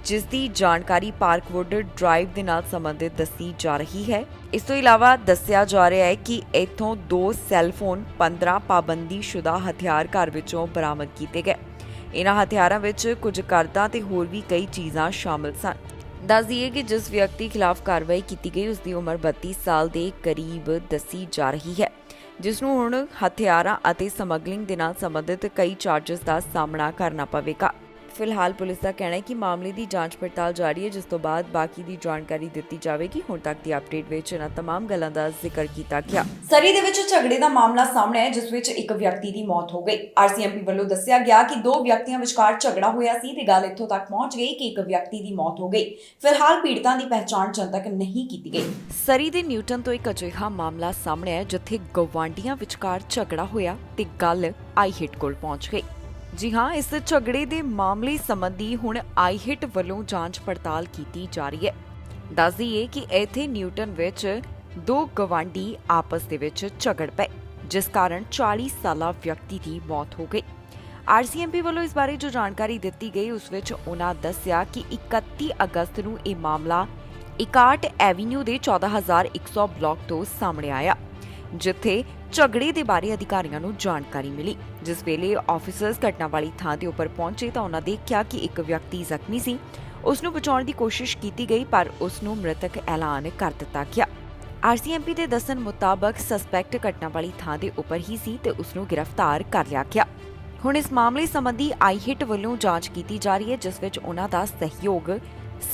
ਜਿਸ ਦੀ ਜਾਣਕਾਰੀ ਪਾਰਕਵੁੱਡ ਡਰਾਈਵ ਦੇ ਨਾਲ ਸੰਬੰਧਿਤ ਦੱਸੀ ਜਾ ਰਹੀ ਹੈ। ਇਸ ਤੋਂ ਇਲਾਵਾ ਦੱਸਿਆ ਜਾ ਰਿਹਾ ਹੈ ਕਿ ਇੱਥੋਂ 2 ਸੈੱਲਫੋਨ, 15 ਪਾਬੰਦੀਸ਼ੁਦਾ ਹਥਿਆਰ ਘਰ ਵਿੱਚੋਂ ਬਰਾਮਦ ਕੀਤੇ ਗਏ। ਇਹਨਾਂ ਹਥਿਆਰਾਂ ਵਿੱਚ ਕੁਝ ਕਰਦਾਂ ਤੇ ਹੋਰ ਵੀ ਕਈ ਚੀਜ਼ਾਂ ਸ਼ਾਮਲ ਸਨ। ਦੱਸ ਦਈਏ ਕਿ ਜਿਸ ਵਿਅਕਤੀ ਖਿਲਾਫ ਕਾਰਵਾਈ ਕੀਤੀ ਗਈ ਉਸ ਦੀ ਉਮਰ 32 ਸਾਲ ਦੇ ਕਰੀਬ ਦੱਸੀ ਜਾ ਰਹੀ ਹੈ, ਜਿਸ ਨੂੰ ਹੁਣ ਹਥਿਆਰਾਂ ਅਤੇ ਸਮਗਲਿੰਗ ਦੇ ਨਾਲ ਸੰਬੰਧਿਤ ਕਈ ਚਾਰਜਸ ਦਾ ਸਾਹਮਣਾ ਕਰਨਾ ਪਵੇਗਾ। ਫਿਲਹਾਲ ਪੁਲਿਸ ਦਾ ਕਹਿਣਾ ਹੈ ਕਿ ਮਾਮਲੇ ਦੀ ਜਾਂਚ ਪੜਤਾਲ ਜਾਰੀ ਹੈ, ਜਿਸ ਤੋਂ ਬਾਅਦ ਬਾਕੀ ਦੀ ਜਾਣਕਾਰੀ ਦਿੱਤੀ ਜਾਵੇਗੀ। ਹੁਣ ਤੱਕ ਦੀ ਅਪਡੇਟ ਵਿੱਚ ਇਹਨਾਂ तमाम ਗੱਲਾਂ ਦਾ ਜ਼ਿਕਰ ਕੀਤਾ ਗਿਆ। ਸਰੀ ਦੇ ਵਿੱਚ ਝਗੜੇ ਦਾ ਮਾਮਲਾ ਸਾਹਮਣੇ ਆਇਆ, ਜਿਸ ਵਿੱਚ ਇੱਕ ਵਿਅਕਤੀ ਦੀ ਮੌਤ ਹੋ ਗਈ। RCMP ਵੱਲੋਂ ਦੱਸਿਆ ਗਿਆ ਕਿ 2 ਵਿਅਕਤੀਆਂ ਵਿਚਕਾਰ ਝਗੜਾ ਹੋਇਆ ਸੀ ਤੇ ਗੱਲ ਇੱਥੋਂ ਤੱਕ ਪਹੁੰਚ ਗਈ ਕਿ ਇੱਕ ਵਿਅਕਤੀ ਦੀ ਮੌਤ ਹੋ ਗਈ। ਫਿਲਹਾਲ ਪੀੜਤਾਂ ਦੀ ਪਹਿਚਾਣ ਜਨਤਕ ਨਹੀਂ ਕੀਤੀ ਗਈ। ਸਰੀ ਦੇ ਨਿਊਟਨ ਤੋਂ ਇੱਕ ਅਜਿਹਾ ਮਾਮਲਾ ਸਾਹਮਣੇ ਆਇਆ ਜਿੱਥੇ ਗਵਾਂਢੀਆਂ ਵਿਚਕਾਰ ਝਗੜਾ ਹੋਇਆ ਤੇ ਗੱਲ ਆਈਹਿਟ ਕੋਲ ਪਹੁੰਚ ਗਈ। ਜੀ ਹਾਂ, ਇਸ ਝਗੜੇ ਦੇ ਮਾਮਲੇ ਸੰਬੰਧੀ ਹੁਣ ਆਈਹਿਟ ਵੱਲੋਂ ਜਾਂਚ ਪੜਤਾਲ ਕੀਤੀ ਜਾ ਰਹੀ ਹੈ। ਦੱਸ ਦਈਏ ਕਿ ਇੱਥੇ ਨਿਊਟਨ ਵਿੱਚ 2 ਗਵਾਂਢੀ ਆਪਸ ਦੇ ਵਿੱਚ ਝਗੜ ਪਏ, ਜਿਸ ਕਾਰਨ 40 ਸਾਲਾ ਵਿਅਕਤੀ ਦੀ ਮੌਤ ਹੋ ਗਈ। RCMP ਵੱਲੋਂ ਇਸ ਬਾਰੇ ਜੋ ਜਾਣਕਾਰੀ ਦਿੱਤੀ ਗਈ ਉਸ ਵਿੱਚ ਉਹਨਾਂ ਦੱਸਿਆ ਕਿ 31 ਅਗਸਤ ਨੂੰ ਇਹ ਮਾਮਲਾ ਇਕਾਰਟ ਐਵੀਨਿਊ ਦੇ 14100 ਬਲਾਕ ਤੋਂ ਸਾਹਮਣੇ ਆਇਆ, ਜਿੱਥੇ ਝਗੜੇ ਦੇ ਬਾਰੇ ਅਧਿਕਾਰੀਆਂ ਨੂੰ ਜਾਣਕਾਰੀ ਮਿਲੀ। ਜਿਸ ਵੇਲੇ ਆਫੀਸਰਸ ਘਟਨਾ ਵਾਲੀ ਥਾਂ ਦੇ ਉੱਪਰ ਪਹੁੰਚੇ ਤਾਂ ਉਹਨਾਂ ਦੇਖਿਆ ਕਿ ਇੱਕ ਵਿਅਕਤੀ ਜ਼ਖਮੀ ਸੀ। ਉਸ ਨੂੰ ਬਚਾਉਣ ਦੀ ਕੋਸ਼ਿਸ਼ ਕੀਤੀ ਗਈ, ਪਰ ਉਸ ਨੂੰ ਮ੍ਰਿਤਕ ਐਲਾਨ ਕਰ ਦਿੱਤਾ ਗਿਆ। RCMP ਦੇ ਦੱਸਣ ਮੁਤਾਬਕ ਸਸਪੈਕਟ ਘਟਨਾ ਵਾਲੀ ਥਾਂ ਦੇ ਉੱਪਰ ਹੀ ਸੀ ਤੇ ਉਸ ਨੂੰ ਗ੍ਰਿਫਤਾਰ ਕਰ ਲਿਆ ਗਿਆ। ਹੁਣ ਇਸ ਮਾਮਲੇ ਸੰਬੰਧੀ ਆਈਹਿਟ ਵੱਲੋਂ ਜਾਂਚ ਕੀਤੀ ਜਾ ਰਹੀ ਹੈ, ਜਿਸ ਵਿੱਚ ਉਹਨਾਂ ਦਾ ਸਹਿਯੋਗ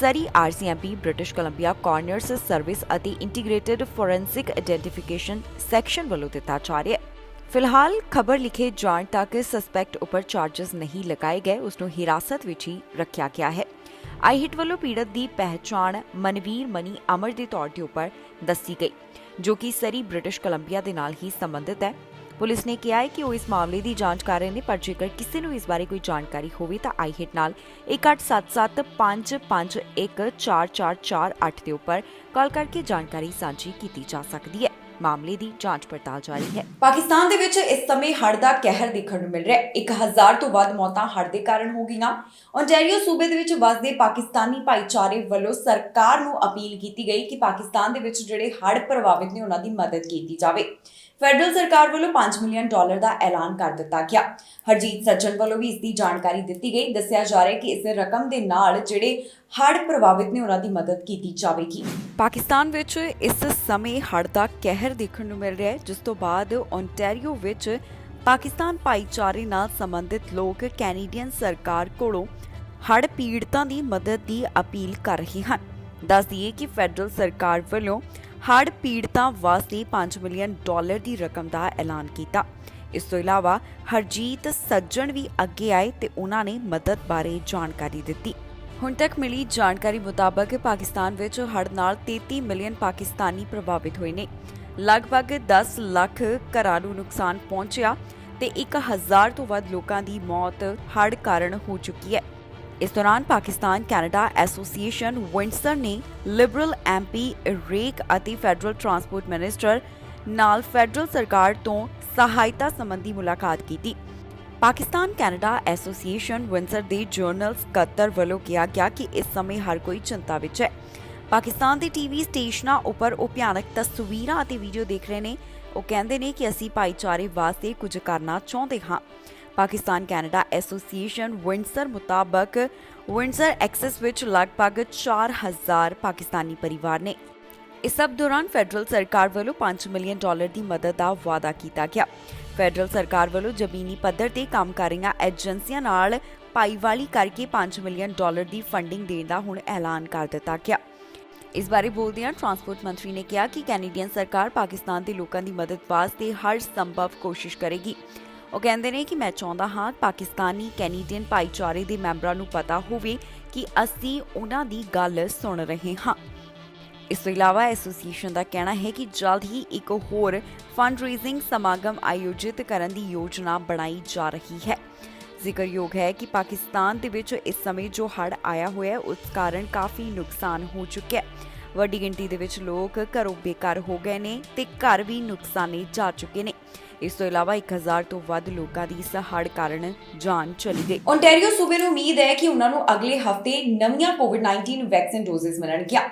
Surrey RCMP, British Columbia coroners service ਅਤੇ ਇੰਟੀਗ੍ਰੇਟਿਡ ਫੋਰੈਂਸਿਕ ਆਈਡੈਂਟੀਫਿਕੇਸ਼ਨ ਸੈਕਸ਼ਨ ਵੱਲੋਂ ਦਿੱਤਾ ਜਾ ਰਿਹਾ ਹੈ। ਫਿਲਹਾਲ ਖਬਰ ਲਿਖੇ ਜਾਣ ਤੱਕ ਸਸਪੈਕਟ ਉੱਪਰ ਚਾਰਜਸ ਨਹੀਂ ਲਗਾਏ ਗਏ, ਉਸ ਨੂੰ ਹਿਰਾਸਤ ਵਿੱਚ ਹੀ ਰੱਖਿਆ ਗਿਆ ਹੈ। ਆਈਹਿਟ ਵੱਲੋਂ ਪੀੜਤ ਦੀ ਪਹਿਚਾਣ ਮਨਵੀਰ ਮਨੀ ਅਮਰ ਦੇ ਤੌਰ ਤੇ ਉੱਪਰ ਦੱਸੀ ਗਈ। ਜੋ ਕਿ ਸਰੀ ਬ੍ਰਿਟਿਸ਼ ਕੋਲੰਬੀਆ ਦੇ ਨਾਲ ਹੀ ਸੰਬੰਧਿਤ ਹੈ। ਪੁਲਿਸ ਨੇ ਕਿਹਾ ਹੈ ਕਿ ਉਹ ਇਸ ਮਾਮਲੇ ਦੀ ਜਾਂਚ ਕਰ ਰਹੇ ਨੇ, ਪਰ ਜੇਕਰ ਕਿਸੇ ਨੂੰ ਇਸ ਬਾਰੇ ਕੋਈ ਜਾਣਕਾਰੀ ਹੋਵੇ ਤਾਂ iHit ਨਾਲ 187755144448 ਦੇ ਉੱਪਰ ਕਾਲ ਕਰਕੇ ਜਾਣਕਾਰੀ ਸਾਂਝੀ ਕੀਤੀ ਜਾ ਸਕਦੀ ਹੈ। ਮਾਮਲੇ ਦੀ ਜਾਂਚ ਪੜਤਾਲ ਜਾਰੀ ਹੈ। ਪਾਕਿਸਤਾਨ ਦੇ ਵਿੱਚ ਇਸ ਸਮੇਂ ਹੜ੍ਹ ਦਾ ਕਹਿਰ ਦੇਖਣ ਨੂੰ ਮਿਲ ਰਿਹਾ ਹੈ। 1000 ਤੋਂ ਵੱਧ ਮੌਤਾਂ ਹੜ੍ਹ ਦੇ ਕਾਰਨ ਹੋ ਗਈਆਂ। ਓਨਟਾਰੀਓ ਸੂਬੇ ਦੇ ਵਿੱਚ ਵਸਦੇ ਪਾਕਿਸਤਾਨੀ ਭਾਈਚਾਰੇ ਵੱਲੋਂ ਸਰਕਾਰ ਨੂੰ ਅਪੀਲ ਕੀਤੀ ਗਈ ਕਿ ਪਾਕਿਸਤਾਨ ਦੇ ਵਿੱਚ ਜਿਹੜੇ ਹੜ੍ਹ ਪ੍ਰਭਾਵਿਤ ਨੇ ਉਹਨਾਂ ਦੀ ਮਦਦ ਕੀਤੀ ਜਾਵੇ। ਫੈਡਰਲ ਸਰਕਾਰ ਵੱਲੋਂ $5 ਮਿਲੀਅਨ ਦਾ ਐਲਾਨ ਕਰ ਦਿੱਤਾ ਗਿਆ। ਹਰਜੀਤ ਸੱਜਣ ਵੱਲੋਂ ਵੀ ਇਸ ਦੀ ਜਾਣਕਾਰੀ ਦਿੱਤੀ ਗਈ। ਦੱਸਿਆ ਜਾ ਰਿਹਾ ਹੈ ਕਿ ਇਸ ਰਕਮ ਦੇ ਨਾਲ ਜਿਹੜੇ ਹੜ੍ਹ ਪ੍ਰਭਾਵਿਤ ਨੇ ਉਹਨਾਂ ਦੀ ਮਦਦ ਕੀਤੀ ਜਾਵੇਗੀ। ਪਾਕਿਸਤਾਨ ਵਿੱਚ ਇਸ ਸਮੇਂ ਹੜ੍ਹ ਦਾ ਕਹਿਰ ਦੇਖਣ ਨੂੰ ਮਿਲ ਰਿਹਾ ਹੈ, ਜਿਸ ਤੋਂ ਬਾਅਦ ਓਨਟਾਰੀਓ ਵਿੱਚ ਪਾਕਿਸਤਾਨ ਭਾਈਚਾਰੇ ਨਾਲ ਸੰਬੰਧਿਤ ਲੋਕ ਕੈਨੇਡੀਅਨ ਸਰਕਾਰ ਕੋਲੋਂ ਹੜ੍ਹ ਪੀੜਤਾਂ ਦੀ ਮਦਦ ਦੀ ਅਪੀਲ ਕਰ ਰਹੇ ਹਨ। ਦੱਸ ਦਈਏ ਕਿ ਫੈਡਰਲ ਸਰਕਾਰ ਵੱਲੋਂ ਹੜ੍ਹ ਪੀੜਤਾਂ ਵਾਸਤੇ $5 ਮਿਲੀਅਨ ਦੀ ਰਕਮ ਦਾ ਐਲਾਨ ਕੀਤਾ। ਇਸ ਤੋਂ ਇਲਾਵਾ ਹਰਜੀਤ ਸੱਜਣ ਵੀ ਅੱਗੇ ਆਏ ਤੇ ਉਹਨਾਂ ਨੇ ਮਦਦ ਬਾਰੇ ਜਾਣਕਾਰੀ ਦਿੱਤੀ। ਹੁਣ ਤੱਕ ਮਿਲੀ ਜਾਣਕਾਰੀ ਮੁਤਾਬਕ ਪਾਕਿਸਤਾਨ ਵਿੱਚ ਹੜ੍ਹ ਨਾਲ 33 ਮਿਲੀਅਨ ਪਾਕਿਸਤਾਨੀ ਪ੍ਰਭਾਵਿਤ ਹੋਏ ਨੇ। ਲਗਭਗ 10 ਲੱਖ ਘਰਾਂ ਨੂੰ ਨੁਕਸਾਨ ਪਹੁੰਚਿਆ ਤੇ 1000 ਤੋਂ ਵੱਧ ਲੋਕਾਂ ਦੀ ਮੌਤ ਹੜ੍ਹ ਕਾਰਨ ਹੋ ਚੁੱਕੀ ਹੈ। ਇਸ ਦੌਰਾਨ ਪਾਕਿਸਤਾਨ ਕੈਨੇਡਾ ਐਸੋਸੀਏਸ਼ਨ ਵਿੰਡਸਰ ਨੇ ਲਿਬਰਲ MP ਰੇਕ ਅਤੇ ਫੈਡਰਲ ਟਰਾਂਸਪੋਰਟ ਮਿਨਿਸਟਰ ਨਾਲ ਫੈਡਰਲ ਸਰਕਾਰ ਤੋਂ ਸਹਾਇਤਾ ਸੰਬੰਧੀ ਮੁਲਾਕਾਤ ਕੀਤੀ। ਪਾਕਿਸਤਾਨ ਕੈਨੇਡਾ ਐਸੋਸੀਏਸ਼ਨ ਵਿੰਡਸਰ ਦੇ ਜਨਰਲ ਸਕੱਤਰ ਵੱਲੋਂ ਕਿਹਾ ਗਿਆ ਕਿ ਇਸ ਸਮੇਂ ਹਰ ਕੋਈ ਚਿੰਤਾ ਵਿੱਚ ਹੈ। ਪਾਕਿਸਤਾਨ ਦੇ TV ਸਟੇਸ਼ਨਾਂ ਉੱਪਰ ਉਹ ਭਿਆਨਕ ਤਸਵੀਰਾਂ ਅਤੇ ਵੀਡੀਓ ਦੇਖ ਰਹੇ ਨੇ। ਉਹ ਕਹਿੰਦੇ ਨੇ ਕਿ ਅਸੀਂ ਭਾਈਚਾਰੇ ਵਾਸਤੇ ਕੁਝ ਕਰਨਾ ਚਾਹੁੰਦੇ ਹਾਂ। ਪਾਕਿਸਤਾਨ ਕੈਨੇਡਾ ਐਸੋਸੀਏਸ਼ਨ ਵਿੰਡਸਰ ਮੁਤਾਬਕ ਵਿੰਡਸਰ ਐਕਸੈਸ ਵਿੱਚ ਲਗਭਗ 4000 ਪਾਕਿਸਤਾਨੀ ਪਰਿਵਾਰ ਨੇ। ਇਸ ਸਭ ਦੌਰਾਨ ਫੈਡਰਲ ਸਰਕਾਰ ਵੱਲੋਂ $5 ਮਿਲੀਅਨ ਦੀ ਮਦਦ ਦਾ ਵਾਅਦਾ ਕੀਤਾ ਗਿਆ। ਫੈਡਰਲ ਸਰਕਾਰ ਵੱਲੋਂ ਜ਼ਮੀਨੀ ਪੱਧਰ ਤੇ ਕੰਮ ਕਰ ਰਹੀਆਂ ਏਜੰਸੀਆਂ ਨਾਲ ਭਾਈਵਾਲੀ ਕਰਕੇ $5 ਮਿਲੀਅਨ ਦੀ ਫੰਡਿੰਗ ਦੇਣ ਦਾ ਹੁਣ ਐਲਾਨ ਕਰ ਦਿੱਤਾ ਗਿਆ। ਇਸ ਬਾਰੇ ਬੋਲਦਿਆਂ ਟਰਾਂਸਪੋਰਟ ਮੰਤਰੀ ਨੇ ਕਿਹਾ ਕਿ ਕੈਨੇਡੀਅਨ ਸਰਕਾਰ ਪਾਕਿਸਤਾਨ ਦੇ ਲੋਕਾਂ ਦੀ ਮਦਦ ਵਾਸਤੇ ਹਰ ਸੰਭਵ ਕੋਸ਼ਿਸ਼ ਕਰੇਗੀ। ਉਹ ਕਹਿੰਦੇ ਨੇ ਕਿ ਮੈਂ ਚਾਹੁੰਦਾ ਹਾਂ ਪਾਕਿਸਤਾਨੀ ਕੈਨੇਡੀਅਨ ਭਾਈਚਾਰੇ ਦੇ ਮੈਂਬਰਾਂ ਨੂੰ ਪਤਾ ਹੋਵੇ ਕਿ ਅਸੀਂ ਉਹਨਾਂ ਦੀ ਗੱਲ ਸੁਣ ਰਹੇ ਹਾਂ। ਇਸ ਤੋਂ ਇਲਾਵਾ ਐਸੋਸੀਏਸ਼ਨ ਦਾ ਕਹਿਣਾ ਹੈ ਕਿ ਜਲਦ ਹੀ ਇੱਕ ਹੋਰ ਫੰਡ ਰੇਜ਼ਿੰਗ ਸਮਾਗਮ ਆਯੋਜਿਤ ਕਰਨ ਦੀ ਯੋਜਨਾ ਬਣਾਈ ਜਾ ਰਹੀ ਹੈ। ਜ਼ਿਕਰਯੋਗ ਹੈ ਕਿ ਪਾਕਿਸਤਾਨ ਦੇ ਵਿੱਚ ਇਸ ਸਮੇਂ ਜੋ ਹੜ੍ਹ ਆਇਆ ਹੋਇਆ ਹੈ ਉਸ ਕਾਰਨ ਕਾਫੀ ਨੁਕਸਾਨ ਹੋ ਚੁੱਕਿਆ ਹੈ। ਵੱਡੀ ਗਿਣਤੀ ਦੇ ਵਿੱਚ ਲੋਕ ਘਰੋਂ ਬੇਘਰ ਹੋ ਗਏ ਨੇ ਤੇ ਘਰ ਵੀ ਨੁਕਸਾਨੇ ਜਾ ਚੁੱਕੇ ਨੇ। ਇਸ ਤੋਂ ਇਲਾਵਾ 1000 ਤੋਂ ਵੱਧ ਲੋਕਾਂ ਦੀ ਇਸ ਹੜ੍ਹ ਕਾਰਨ ਜਾਨ ਚਲੀ ਗਈ। ਓਨਟਾਰੀਓ ਸੂਬੇ ਨੂੰ ਉਮੀਦ ਹੈ ਕਿ ਉਹਨਾਂ ਨੂੰ ਅਗਲੇ ਹਫ਼ਤੇ ਨਵੀਆਂ ਕੋਵਿਡ-19 ਵੈਕਸੀਨ ਡੋਜ਼ਸ ਮਿਲਣਗੀਆਂ।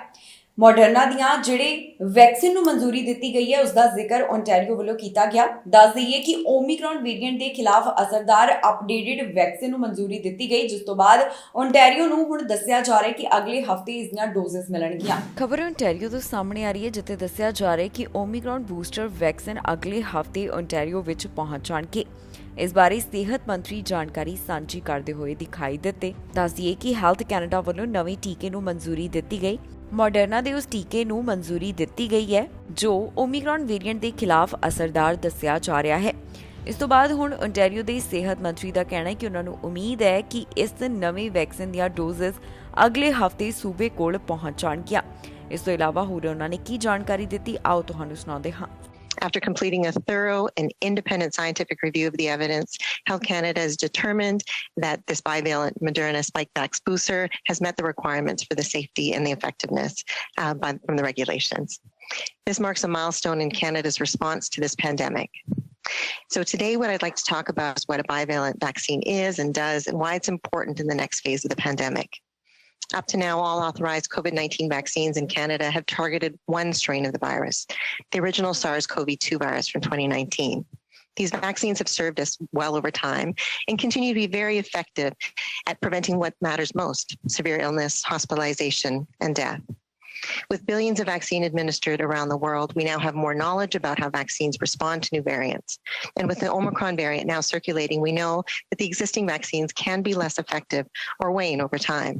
ਮੋਡਰਨਾ ਦੀਆਂ ਜਿਹੜੇ ਵੈਕਸੀਨ ਨੂੰ ਮਨਜ਼ੂਰੀ ਦਿੱਤੀ ਗਈ ਹੈ ਉਸ ਦਾ ਜ਼ਿਕਰ ਓਨਟਾਰੀਓ ਵੱਲੋਂ ਕੀਤਾ ਗਿਆ। ਦੱਸ ਦਈਏ ਕਿ ਓਮਿਕਰੌਨ ਵੇਰੀਐਂਟ ਦੇ ਖਿਲਾਫ ਅਸਰਦਾਰ ਅਪਡੇਟਡ ਵੈਕਸੀਨ ਨੂੰ ਮਨਜ਼ੂਰੀ ਦਿੱਤੀ ਗਈ, ਜਿਸ ਤੋਂ ਬਾਅਦ ਓਨਟਾਰੀਓ ਨੂੰ ਹੁਣ ਦੱਸਿਆ ਜਾ ਰਿਹਾ ਹੈ ਕਿ ਅਗਲੇ ਹਫ਼ਤੇ ਇਸ ਦੀਆਂ ਡੋਜ਼ਸ ਮਿਲਣਗੀਆਂ। ਖਬਰ ਓਨਟਾਰੀਓ ਤੋਂ ਸਾਹਮਣੇ ਆ ਰਹੀ ਹੈ, ਜਿੱਥੇ ਦੱਸਿਆ ਜਾ ਰਿਹਾ ਹੈ ਕਿ ਓਮਿਕਰੌਨ ਬੂਸਟਰ ਵੈਕਸੀਨ ਅਗਲੇ ਹਫ਼ਤੇ ਓਨਟਾਰੀਓ ਵਿੱਚ ਪਹੁੰਚ ਜਾਣਗੇ। ਇਸ ਬਾਰੇ ਸਿਹਤ ਮੰਤਰੀ ਜਾਣਕਾਰੀ ਸਾਂਝੀ ਕਰਦੇ ਹੋਏ ਦਿਖਾਈ ਦਿੱਤੇ। ਦੱਸ ਦਈਏ ਕਿ ਹੈਲਥ ਕੈਨੇਡਾ ਵੱਲੋਂ ਨਵੇਂ ਟੀਕੇ ਨੂੰ ਮਨਜ਼ੂਰੀ ਦਿੱਤੀ ਗਈ। ਮੋਡਰਨਾ ਦੇ ਉਸ ਟੀਕੇ ਨੂੰ ਮਨਜ਼ੂਰੀ ਦਿੱਤੀ ਗਈ ਹੈ ਜੋ ਓਮਿਕਰੌਨ ਵੇਰੀਐਂਟ ਦੇ ਖਿਲਾਫ ਅਸਰਦਾਰ ਦੱਸਿਆ ਜਾ ਰਿਹਾ ਹੈ। ਇਸ ਤੋਂ ਬਾਅਦ ਹੁਣ ਓਨਟਾਰੀਓ ਦੇ ਸਿਹਤ ਮੰਤਰੀ ਦਾ ਕਹਿਣਾ ਹੈ ਕਿ ਉਹਨਾਂ ਨੂੰ ਉਮੀਦ ਹੈ ਕਿ ਇਸ ਨਵੇਂ ਵੈਕਸੀਨ ਦੀਆਂ ਡੋਜ਼ਸ ਅਗਲੇ ਹਫ਼ਤੇ ਸੂਬੇ ਕੋਲ ਪਹੁੰਚ ਜਾਣਗੀਆਂ। ਇਸ ਤੋਂ ਇਲਾਵਾ ਹੋਰ ਉਹਨਾਂ ਨੇ ਕੀ ਜਾਣਕਾਰੀ ਦਿੱਤੀ, ਆਓ ਤੁਹਾਨੂੰ ਸੁਣਾਉਂਦੇ ਹਾਂ। After completing a thorough and independent scientific review of the evidence, Health Canada has determined that this bivalent Moderna Spikevax booster has met the requirements for the safety and the effectiveness from the regulations. This marks a milestone in Canada's response to this pandemic. So today what I'd like to talk about is what a bivalent vaccine is and does and why it's important in the next phase of the pandemic. Up to now, all authorized COVID-19 vaccines in Canada have targeted one strain of the virus, the original SARS-CoV-2 virus from 2019. These vaccines have served us well over time and continue to be very effective at preventing what matters most, severe illness, hospitalization, and death. With billions of vaccine administered around the world, we now have more knowledge about how vaccines respond to new variants. And with the Omicron variant now circulating, we know that the existing vaccines can be less effective or wane over time.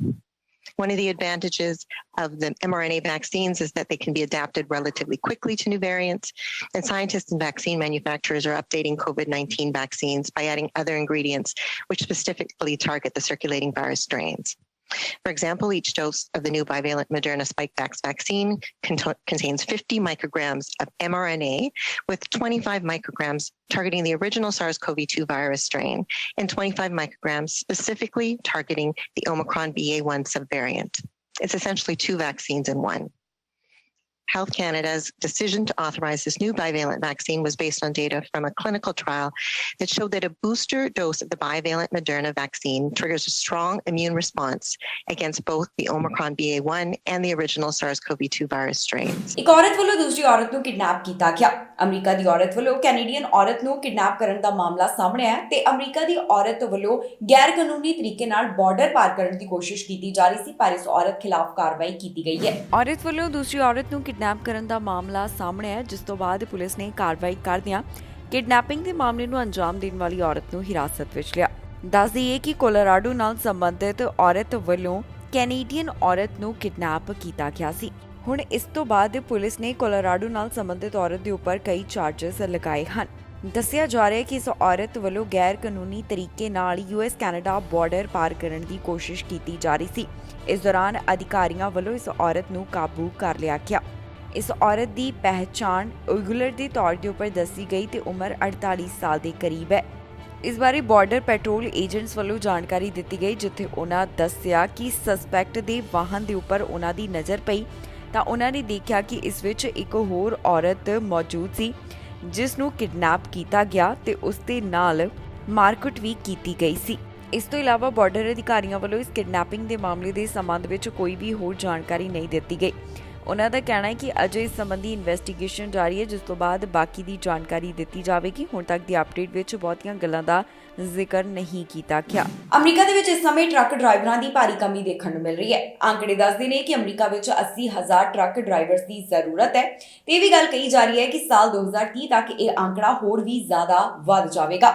One of the advantages of the mRNA vaccines is that they can be adapted relatively quickly to new variants, and scientists and vaccine manufacturers are updating COVID-19 vaccines by adding other ingredients which specifically target the circulating virus strains. For example, each dose of the new bivalent Moderna Spikevax vaccine contains 50 micrograms of mRNA with 25 micrograms targeting the original SARS-CoV-2 virus strain and 25 micrograms specifically targeting the Omicron BA.1 subvariant. It's essentially 2 vaccines in one. Health Canada's decision to authorize this new bivalent vaccine was based on data from a clinical trial that showed that a booster dose of the bivalent Moderna vaccine triggers a strong immune response against both the Omicron BA.1 and the original SARS-CoV-2 virus strains. ਇੱਕ ਔਰਤ ਵੱਲੋਂ ਦੂਸਰੀ ਔਰਤ ਨੂੰ kidnap ਕੀਤਾ ਗਿਆ। America ਦੀ ਔਰਤ ਵੱਲੋਂ ਕੈਨੇਡੀਅਨ ਔਰਤ ਨੂੰ ਕਿਡਨੈਪ ਕਰਨ ਦਾ ਮਾਮਲਾ ਸਾਹਮਣੇ ਆਇਆ ਤੇ ਅਮਰੀਕਾ ਦੀ ਔਰਤ ਵੱਲੋਂ ਗੈਰ ਕਾਨੂੰਨੀ ਤਰੀਕੇ ਨਾਲ ਬਾਰਡਰ ਪਾਰ ਕਰਨ ਦੀ ਕੋਸ਼ਿਸ਼ ਕੀਤੀ ਜਾ ਰਹੀ ਸੀ, ਪਰ ਇਸ ਔਰਤ ਖਿਲਾਫ ਕਾਰਵਾਈ ਕੀਤੀ ਗਈ ਹੈ। ਔਰਤ ਵੱਲੋਂ ਦੂਸਰੀ ਔਰਤ ਨੂੰ ਕਿਡਨੈਪ ਕਰਨ ਦਾ ਮਾਮਲਾ ਸਾਹਮਣੇ ਆਇਆ, ਜਿਸ ਤੋਂ ਬਾਅਦ ਪੁਲਿਸ ਨੇ ਕਾਰਵਾਈ ਕਰਦਿਆਂ ਕਿਡਨੈਪਿੰਗ ਦੇ ਮਾਮਲੇ ਨੂੰ ਅੰਜਾਮ ਦੇਣ ਵਾਲੀ ਔਰਤ ਨੂੰ ਹਿਰਾਸਤ ਵਿੱਚ ਲਿਆ। ਦੱਸ ਦਈਏ ਕਿ ਕੋਲੋਰਾਡੋ ਨਾਲ ਸੰਬੰਧਿਤ ਔਰਤ ਵੱਲੋਂ ਕੈਨੇਡੀਅਨ ਔਰਤ ਨੂੰ ਕਿਡਨੈਪ ਕੀਤਾ ਗਿਆ ਸੀ। ਹੁਣ ਇਸ ਤੋਂ ਬਾਅਦ ਪੁਲਿਸ ਨੇ ਕੋਲੋਰਾਡੋ ਨਾਲ ਸੰਬੰਧਿਤ ਔਰਤ ਦੇ ਉੱਪਰ ਕਈ ਚਾਰਜਸ ਲਗਾਏ ਹਨ। ਦੱਸਿਆ ਜਾ ਰਿਹਾ ਹੈ ਕਿ ਇਸ ਔਰਤ ਵੱਲੋਂ ਗੈਰ ਕਾਨੂੰਨੀ ਤਰੀਕੇ ਨਾਲ US ਕੈਨੇਡਾ ਬਾਰਡਰ ਪਾਰ ਕਰਨ ਦੀ ਕੋਸ਼ਿਸ਼ ਕੀਤੀ ਜਾ ਰਹੀ ਸੀ। ਇਸ ਦੌਰਾਨ ਅਧਿਕਾਰੀਆਂ ਵੱਲੋਂ ਇਸ ਔਰਤ ਨੂੰ ਕਾਬੂ ਕਰ ਲਿਆ ਗਿਆ। ਇਸ ਔਰਤ ਦੀ ਪਹਿਚਾਣ ਉਈਗੁਲਰ ਦੇ ਤੌਰ ਦੇ ਉੱਪਰ ਦੱਸੀ ਗਈ ਤੇ ਉਮਰ 48 ਸਾਲ ਦੇ ਕਰੀਬ ਹੈ। ਇਸ ਬਾਰੇ ਬਾਰਡਰ ਪੈਟਰੋਲ ਏਜੰਟਸ ਵੱਲੋਂ ਜਾਣਕਾਰੀ ਦਿੱਤੀ ਗਈ, ਜਿੱਥੇ ਉਹਨਾਂ ਦੱਸਿਆ ਕਿ ਸਸਪੈਕਟ ਦੇ ਵਾਹਨ ਦੇ ਉੱਪਰ ਉਹਨਾਂ ਦੀ ਨਜ਼ਰ ਪਈ ਤਾਂ ਉਹਨਾਂ ਨੇ ਦੇਖਿਆ ਕਿ ਇਸ ਵਿੱਚ ਇੱਕ ਹੋਰ ਔਰਤ ਮੌਜੂਦ ਸੀ, ਜਿਸ ਨੂੰ ਕਿਡਨੈਪ ਕੀਤਾ ਗਿਆ ਤੇ ਉਸ ਦੇ ਨਾਲ ਮਾਰਕੁੱਟ ਵੀ ਕੀਤੀ ਗਈ ਸੀ। ਇਸ ਤੋਂ ਇਲਾਵਾ ਬਾਰਡਰ ਅਧਿਕਾਰੀਆਂ ਵੱਲੋਂ ਇਸ ਕਿਡਨੈਪਿੰਗ ਦੇ ਮਾਮਲੇ ਦੇ ਸੰਬੰਧ ਵਿੱਚ ਕੋਈ ਵੀ ਹੋਰ ਜਾਣਕਾਰੀ ਨਹੀਂ ਦਿੱਤੀ ਗਈ। ਉਹਨਾਂ ਦਾ ਕਹਿਣਾ ਹੈ ਕਿ ਅਜੇ ਇਸ ਸੰਬੰਧੀ ਇਨਵੈਸਟੀਗੇਸ਼ਨ ਜਾਰੀ ਹੈ, ਜਿਸ ਤੋਂ ਬਾਅਦ ਬਾਕੀ ਦੀ ਜਾਣਕਾਰੀ ਦਿੱਤੀ ਜਾਵੇਗੀ। ਹੁਣ ਤੱਕ ਦੀ ਅਪਡੇਟ ਵਿੱਚ ਬਹੁਤੀਆਂ ਗੱਲਾਂ ਦਾ ਜ਼ਿਕਰ ਨਹੀਂ ਕੀਤਾ ਗਿਆ। ਅਮਰੀਕਾ ਦੇ ਵਿੱਚ ਇਸ ਸਮੇਂ ਟਰੱਕ ਡਰਾਈਵਰਾਂ ਦੀ ਭਾਰੀ ਕਮੀ ਦੇਖਣ ਨੂੰ ਮਿਲ ਰਹੀ ਹੈ। ਆંકੜੇ ਦੱਸਦੇ ਨੇ ਕਿ ਅਮਰੀਕਾ ਵਿੱਚ 80,000 ਟਰੱਕ ਡਰਾਈਵਰਸ ਦੀ ਜ਼ਰੂਰਤ ਹੈ ਤੇ ਇਹ ਵੀ ਗੱਲ ਕਹੀ ਜਾ ਰਹੀ ਹੈ ਕਿ ਸਾਲ 2030 ਤੱਕ ਇਹ ਆંકੜਾ ਹੋਰ ਵੀ ਜ਼ਿਆਦਾ ਵੱਧ ਜਾਵੇਗਾ।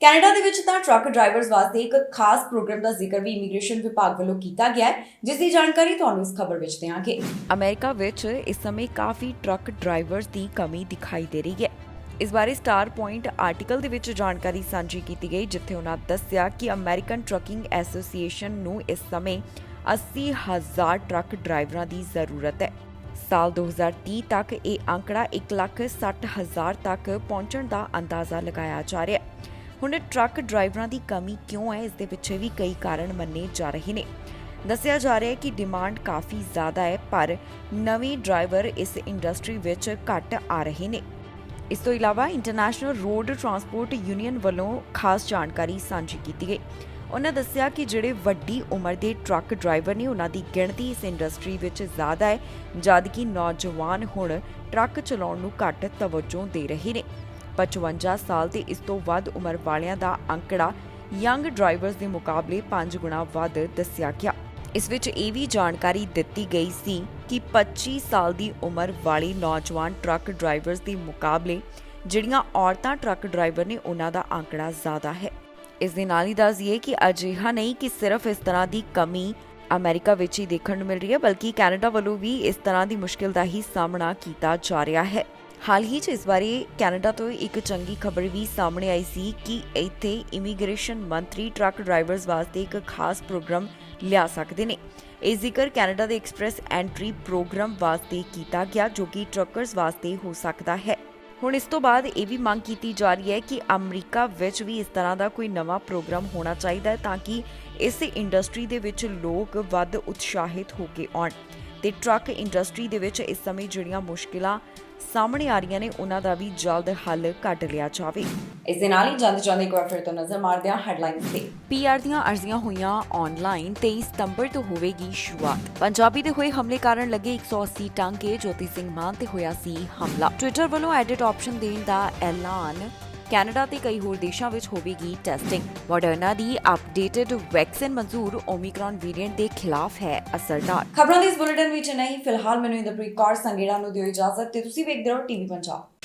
ਕੈਨੇਡਾ ਦੇ ਵਿੱਚ ਤਾਂ ਟਰੱਕ ਡਰਾਈਵਰਸ ਵਾਸਤੇ ਇੱਕ ਖਾਸ ਪ੍ਰੋਗਰਾਮ ਦਾ ਜ਼ਿਕਰ ਵੀ ਇਮੀਗ੍ਰੇਸ਼ਨ ਵਿਭਾਗ ਵੱਲੋਂ ਕੀਤਾ ਗਿਆ ਹੈ, ਜਿਸ ਦੀ ਜਾਣਕਾਰੀ ਤੁਹਾਨੂੰ ਇਸ ਖਬਰ ਵਿੱਚ ਦੇਵਾਂਗੇ। ਅਮਰੀਕਾ ਵਿੱਚ ਇਸ ਸਮੇਂ ਕਾਫੀ ਟਰੱਕ ਡਰਾਈਵਰਸ ਦੀ ਕਮੀ ਦਿਖਾਈ ਦੇ ਰਹੀ ਹੈ। ਇਸ ਬਾਰੇ ਸਟਾਰ ਪੁਆਇੰਟ ਆਰਟੀਕਲ ਦੇ ਵਿੱਚ ਜਾਣਕਾਰੀ ਸਾਂਝੀ ਕੀਤੀ ਗਈ, ਜਿੱਥੇ ਉਹਨਾਂ ਦੱਸਿਆ ਕਿ ਅਮਰੀਕਨ ਟਰੱਕਿੰਗ ਐਸੋਸੀਏਸ਼ਨ ਨੂੰ ਇਸ ਸਮੇਂ 80,000 ਟਰੱਕ ਡਰਾਈਵਰਾਂ ਦੀ ਜ਼ਰੂਰਤ ਹੈ। ਸਾਲ 2030 ਤੱਕ ਇਹ ਆંકੜਾ 1,60,000 ਤੱਕ ਪਹੁੰਚਣ ਦਾ ਅੰਦਾਜ਼ਾ ਲਗਾਇਆ ਜਾ ਰਿਹਾ ਹੈ। ਹੁਣ ਟਰੱਕ ਡਰਾਈਵਰਾਂ ਦੀ ਕਮੀ ਕਿਉਂ ਹੈ, ਇਸ ਦੇ ਪਿੱਛੇ ਵੀ ਕਈ ਕਾਰਨ ਮੰਨੇ ਜਾ ਰਹੇ ਨੇ। ਦੱਸਿਆ ਜਾ ਰਿਹਾ ਹੈ ਕਿ ਡਿਮਾਂਡ ਕਾਫੀ ਜ਼ਿਆਦਾ ਹੈ, ਪਰ ਨਵੇਂ ਡਰਾਈਵਰ ਇਸ ਇੰਡਸਟਰੀ ਵਿੱਚ ਘੱਟ ਆ ਰਹੇ ਨੇ। ਇਸ ਤੋਂ ਇਲਾਵਾ ਇੰਟਰਨੈਸ਼ਨਲ ਰੋਡ ਟਰਾਂਸਪੋਰਟ ਯੂਨੀਅਨ ਵੱਲੋਂ ਖਾਸ ਜਾਣਕਾਰੀ ਸਾਂਝੀ ਕੀਤੀ ਗਈ। ਉਹਨਾਂ ਦੱਸਿਆ ਕਿ ਜਿਹੜੇ ਵੱਡੀ ਉਮਰ ਦੇ ਟਰੱਕ ਡਰਾਈਵਰ ਨੇ, ਉਹਨਾਂ ਦੀ ਗਿਣਤੀ ਇਸ ਇੰਡਸਟਰੀ ਵਿੱਚ ਜ਼ਿਆਦਾ ਹੈ, ਜਦਕਿ ਨੌਜਵਾਨ ਹੁਣ ਟਰੱਕ ਚਲਾਉਣ ਨੂੰ ਘੱਟ ਤਵੱਜੋ ਦੇ ਰਹੇ ਨੇ। 55 ਸਾਲ ਤੇ ਇਸ ਤੋਂ ਵੱਧ ਉਮਰ ਵਾਲਿਆਂ ਦਾ ਅੰਕੜਾ ਯੰਗ ਡਰਾਈਵਰਸ ਦੇ ਮੁਕਾਬਲੇ 5 ਗੁਣਾ ਵੱਧ ਦੱਸਿਆ ਗਿਆ। ਇਸ ਵਿੱਚ ਇਹ ਵੀ ਜਾਣਕਾਰੀ ਦਿੱਤੀ ਗਈ ਸੀ ਕਿ 25 ਸਾਲ ਦੀ ਉਮਰ ਵਾਲੇ ਨੌਜਵਾਨ ਟਰੱਕ ਡਰਾਈਵਰਸ ਦੇ ਮੁਕਾਬਲੇ ਜਿਹੜੀਆਂ ਔਰਤਾਂ ਟਰੱਕ ਡਰਾਈਵਰ ਨੇ, ਉਹਨਾਂ ਦਾ ਅੰਕੜਾ ਜ਼ਿਆਦਾ ਹੈ। ਇਸ ਦੇ ਨਾਲ ਹੀ ਦੱਸ ਦਈਏ ਕਿ ਅਜਿਹਾ ਨਹੀਂ ਕਿ ਸਿਰਫ ਇਸ ਤਰ੍ਹਾਂ ਦੀ ਕਮੀ ਅਮਰੀਕਾ ਵਿੱਚ ਹੀ ਦੇਖਣ ਨੂੰ ਮਿਲ ਰਹੀ ਹੈ, ਬਲਕਿ ਕੈਨੇਡਾ ਵੱਲੋਂ ਵੀ ਇਸ ਤਰ੍ਹਾਂ ਦੀ ਮੁਸ਼ਕਿਲ ਦਾ ਹੀ ਸਾਹਮਣਾ ਕੀਤਾ ਜਾ ਰਿਹਾ ਹੈ। ਹਾਲ ਹੀ 'ਚ ਇਸ ਬਾਰੇ ਕੈਨੇਡਾ ਤੋਂ ਇੱਕ ਚੰਗੀ ਖਬਰ ਵੀ ਸਾਹਮਣੇ ਆਈ ਸੀ ਕਿ ਇੱਥੇ ਇਮੀਗ੍ਰੇਸ਼ਨ ਮੰਤਰੀ ਟਰੱਕ ਡਰਾਈਵਰਸ ਵਾਸਤੇ ਇੱਕ ਖਾਸ ਪ੍ਰੋਗਰਾਮ ਲਿਆ ਸਕਦੇ ਨੇ। ਇਹ ਜ਼ਿਕਰ ਕੈਨੇਡਾ ਦੇ ਐਕਸਪ੍ਰੈਸ ਐਂਟਰੀ ਪ੍ਰੋਗਰਾਮ ਵਾਸਤੇ ਕੀਤਾ ਗਿਆ, ਜੋ ਕਿ ਟਰੱਕਰਸ ਵਾਸਤੇ ਹੋ ਸਕਦਾ ਹੈ। ਹੁਣ ਇਸ ਤੋਂ ਬਾਅਦ ਇਹ ਵੀ ਮੰਗ ਕੀਤੀ ਜਾ ਰਹੀ ਹੈ ਕਿ ਅਮਰੀਕਾ ਵਿੱਚ ਵੀ ਇਸ ਤਰ੍ਹਾਂ ਦਾ ਕੋਈ ਨਵਾਂ ਪ੍ਰੋਗਰਾਮ ਹੋਣਾ ਚਾਹੀਦਾ ਹੈ, ਤਾਂ ਕਿ ਇਸ ਇੰਡਸਟਰੀ ਦੇ ਵਿੱਚ ਲੋਕ ਵੱਧ ਉਤਸ਼ਾਹਿਤ ਹੋ ਕੇ ਆਉਣ ਤੇ ਟਰੱਕ ਇੰਡਸਟਰੀ ਦੇ ਵਿੱਚ ਇਸ ਸਮੇਂ ਜਿਹੜੀਆਂ ਮੁਸ਼ਕਿਲਾਂ ਸਾਹਮਣੇ ਆ ਰਹੀਆਂ ਨੇ, ਉਹਨਾਂ ਦਾ ਵੀ ਜਲਦ ਹੱਲ ਕੱਢ ਲਿਆ ਜਾਵੇ। ਇਸ ਦੇ ਨਾਲ ਹੀ ਜਾਂਦੇ ਇੱਕ ਵਾਰ ਫਿਰ ਤੋਂ ਨਜ਼ਰ ਮਾਰਦੇ ਹਾਂ ਹੈਡਲਾਈਨਸ ਤੇ। PR ਦੀਆਂ ਅਰਜ਼ੀਆਂ ਹੋਈਆਂ ਆਨਲਾਈਨ 23 ਸਤੰਬਰ ਤੋਂ ਹੋਵੇਗੀ ਸ਼ੁਰੂਆਤ। ਪੰਜਾਬੀ ਦੇ ਹੋਏ ਹਮਲੇ ਕਾਰਨ ਲੱਗੇ 180 ਟਾਂਕੇ, ਜੋਤੀ ਸਿੰਘ ਮਾਨ ਤੇ ਹੋਇਆ ਸੀ ਹਮਲਾ। ਟਵਿੱਟਰ ਵੱਲੋਂ ਐਡਿਟ ਆਪਸ਼ਨ ਦੇਣ ਦਾ ਐਲਾਨ। ਕੈਨੇਡਾ ਤੇ ਕਈ ਹੋਰ ਦੇਸ਼ਾਂ ਵਿੱਚ ਹੋਵੇਗੀ ਟੈਸਟਿੰਗ। ਮੋਡਰਨਾ ਦੀ ਅਪਡੇਟਡ ਵੈਕਸੀਨ ਮਨਜ਼ੂਰ, ਓਮਿਕਰੌਨ ਵੇਰੀਐਂਟ ਦੇ ਖਿਲਾਫ ਹੈ ਅਸਰਦਾਰ। ਖਬਰਾਂ ਦੇ ਇਸ ਬੁਲੇਟਿਨ ਵਿੱਚ ਨਹੀਂ, ਫਿਲਹਾਲ ਮੈਨੂੰ ਇੰਦਰਪ੍ਰੀਤ ਕੌਰ ਸੰਗੇੜਾ ਨੂੰ ਦਿਓ ਇਜਾਜ਼ਤ ਤੇ ਤੁਸੀਂ ਵੇਖਦੇ ਰਹੋ TV ਪੰਜਾਬ।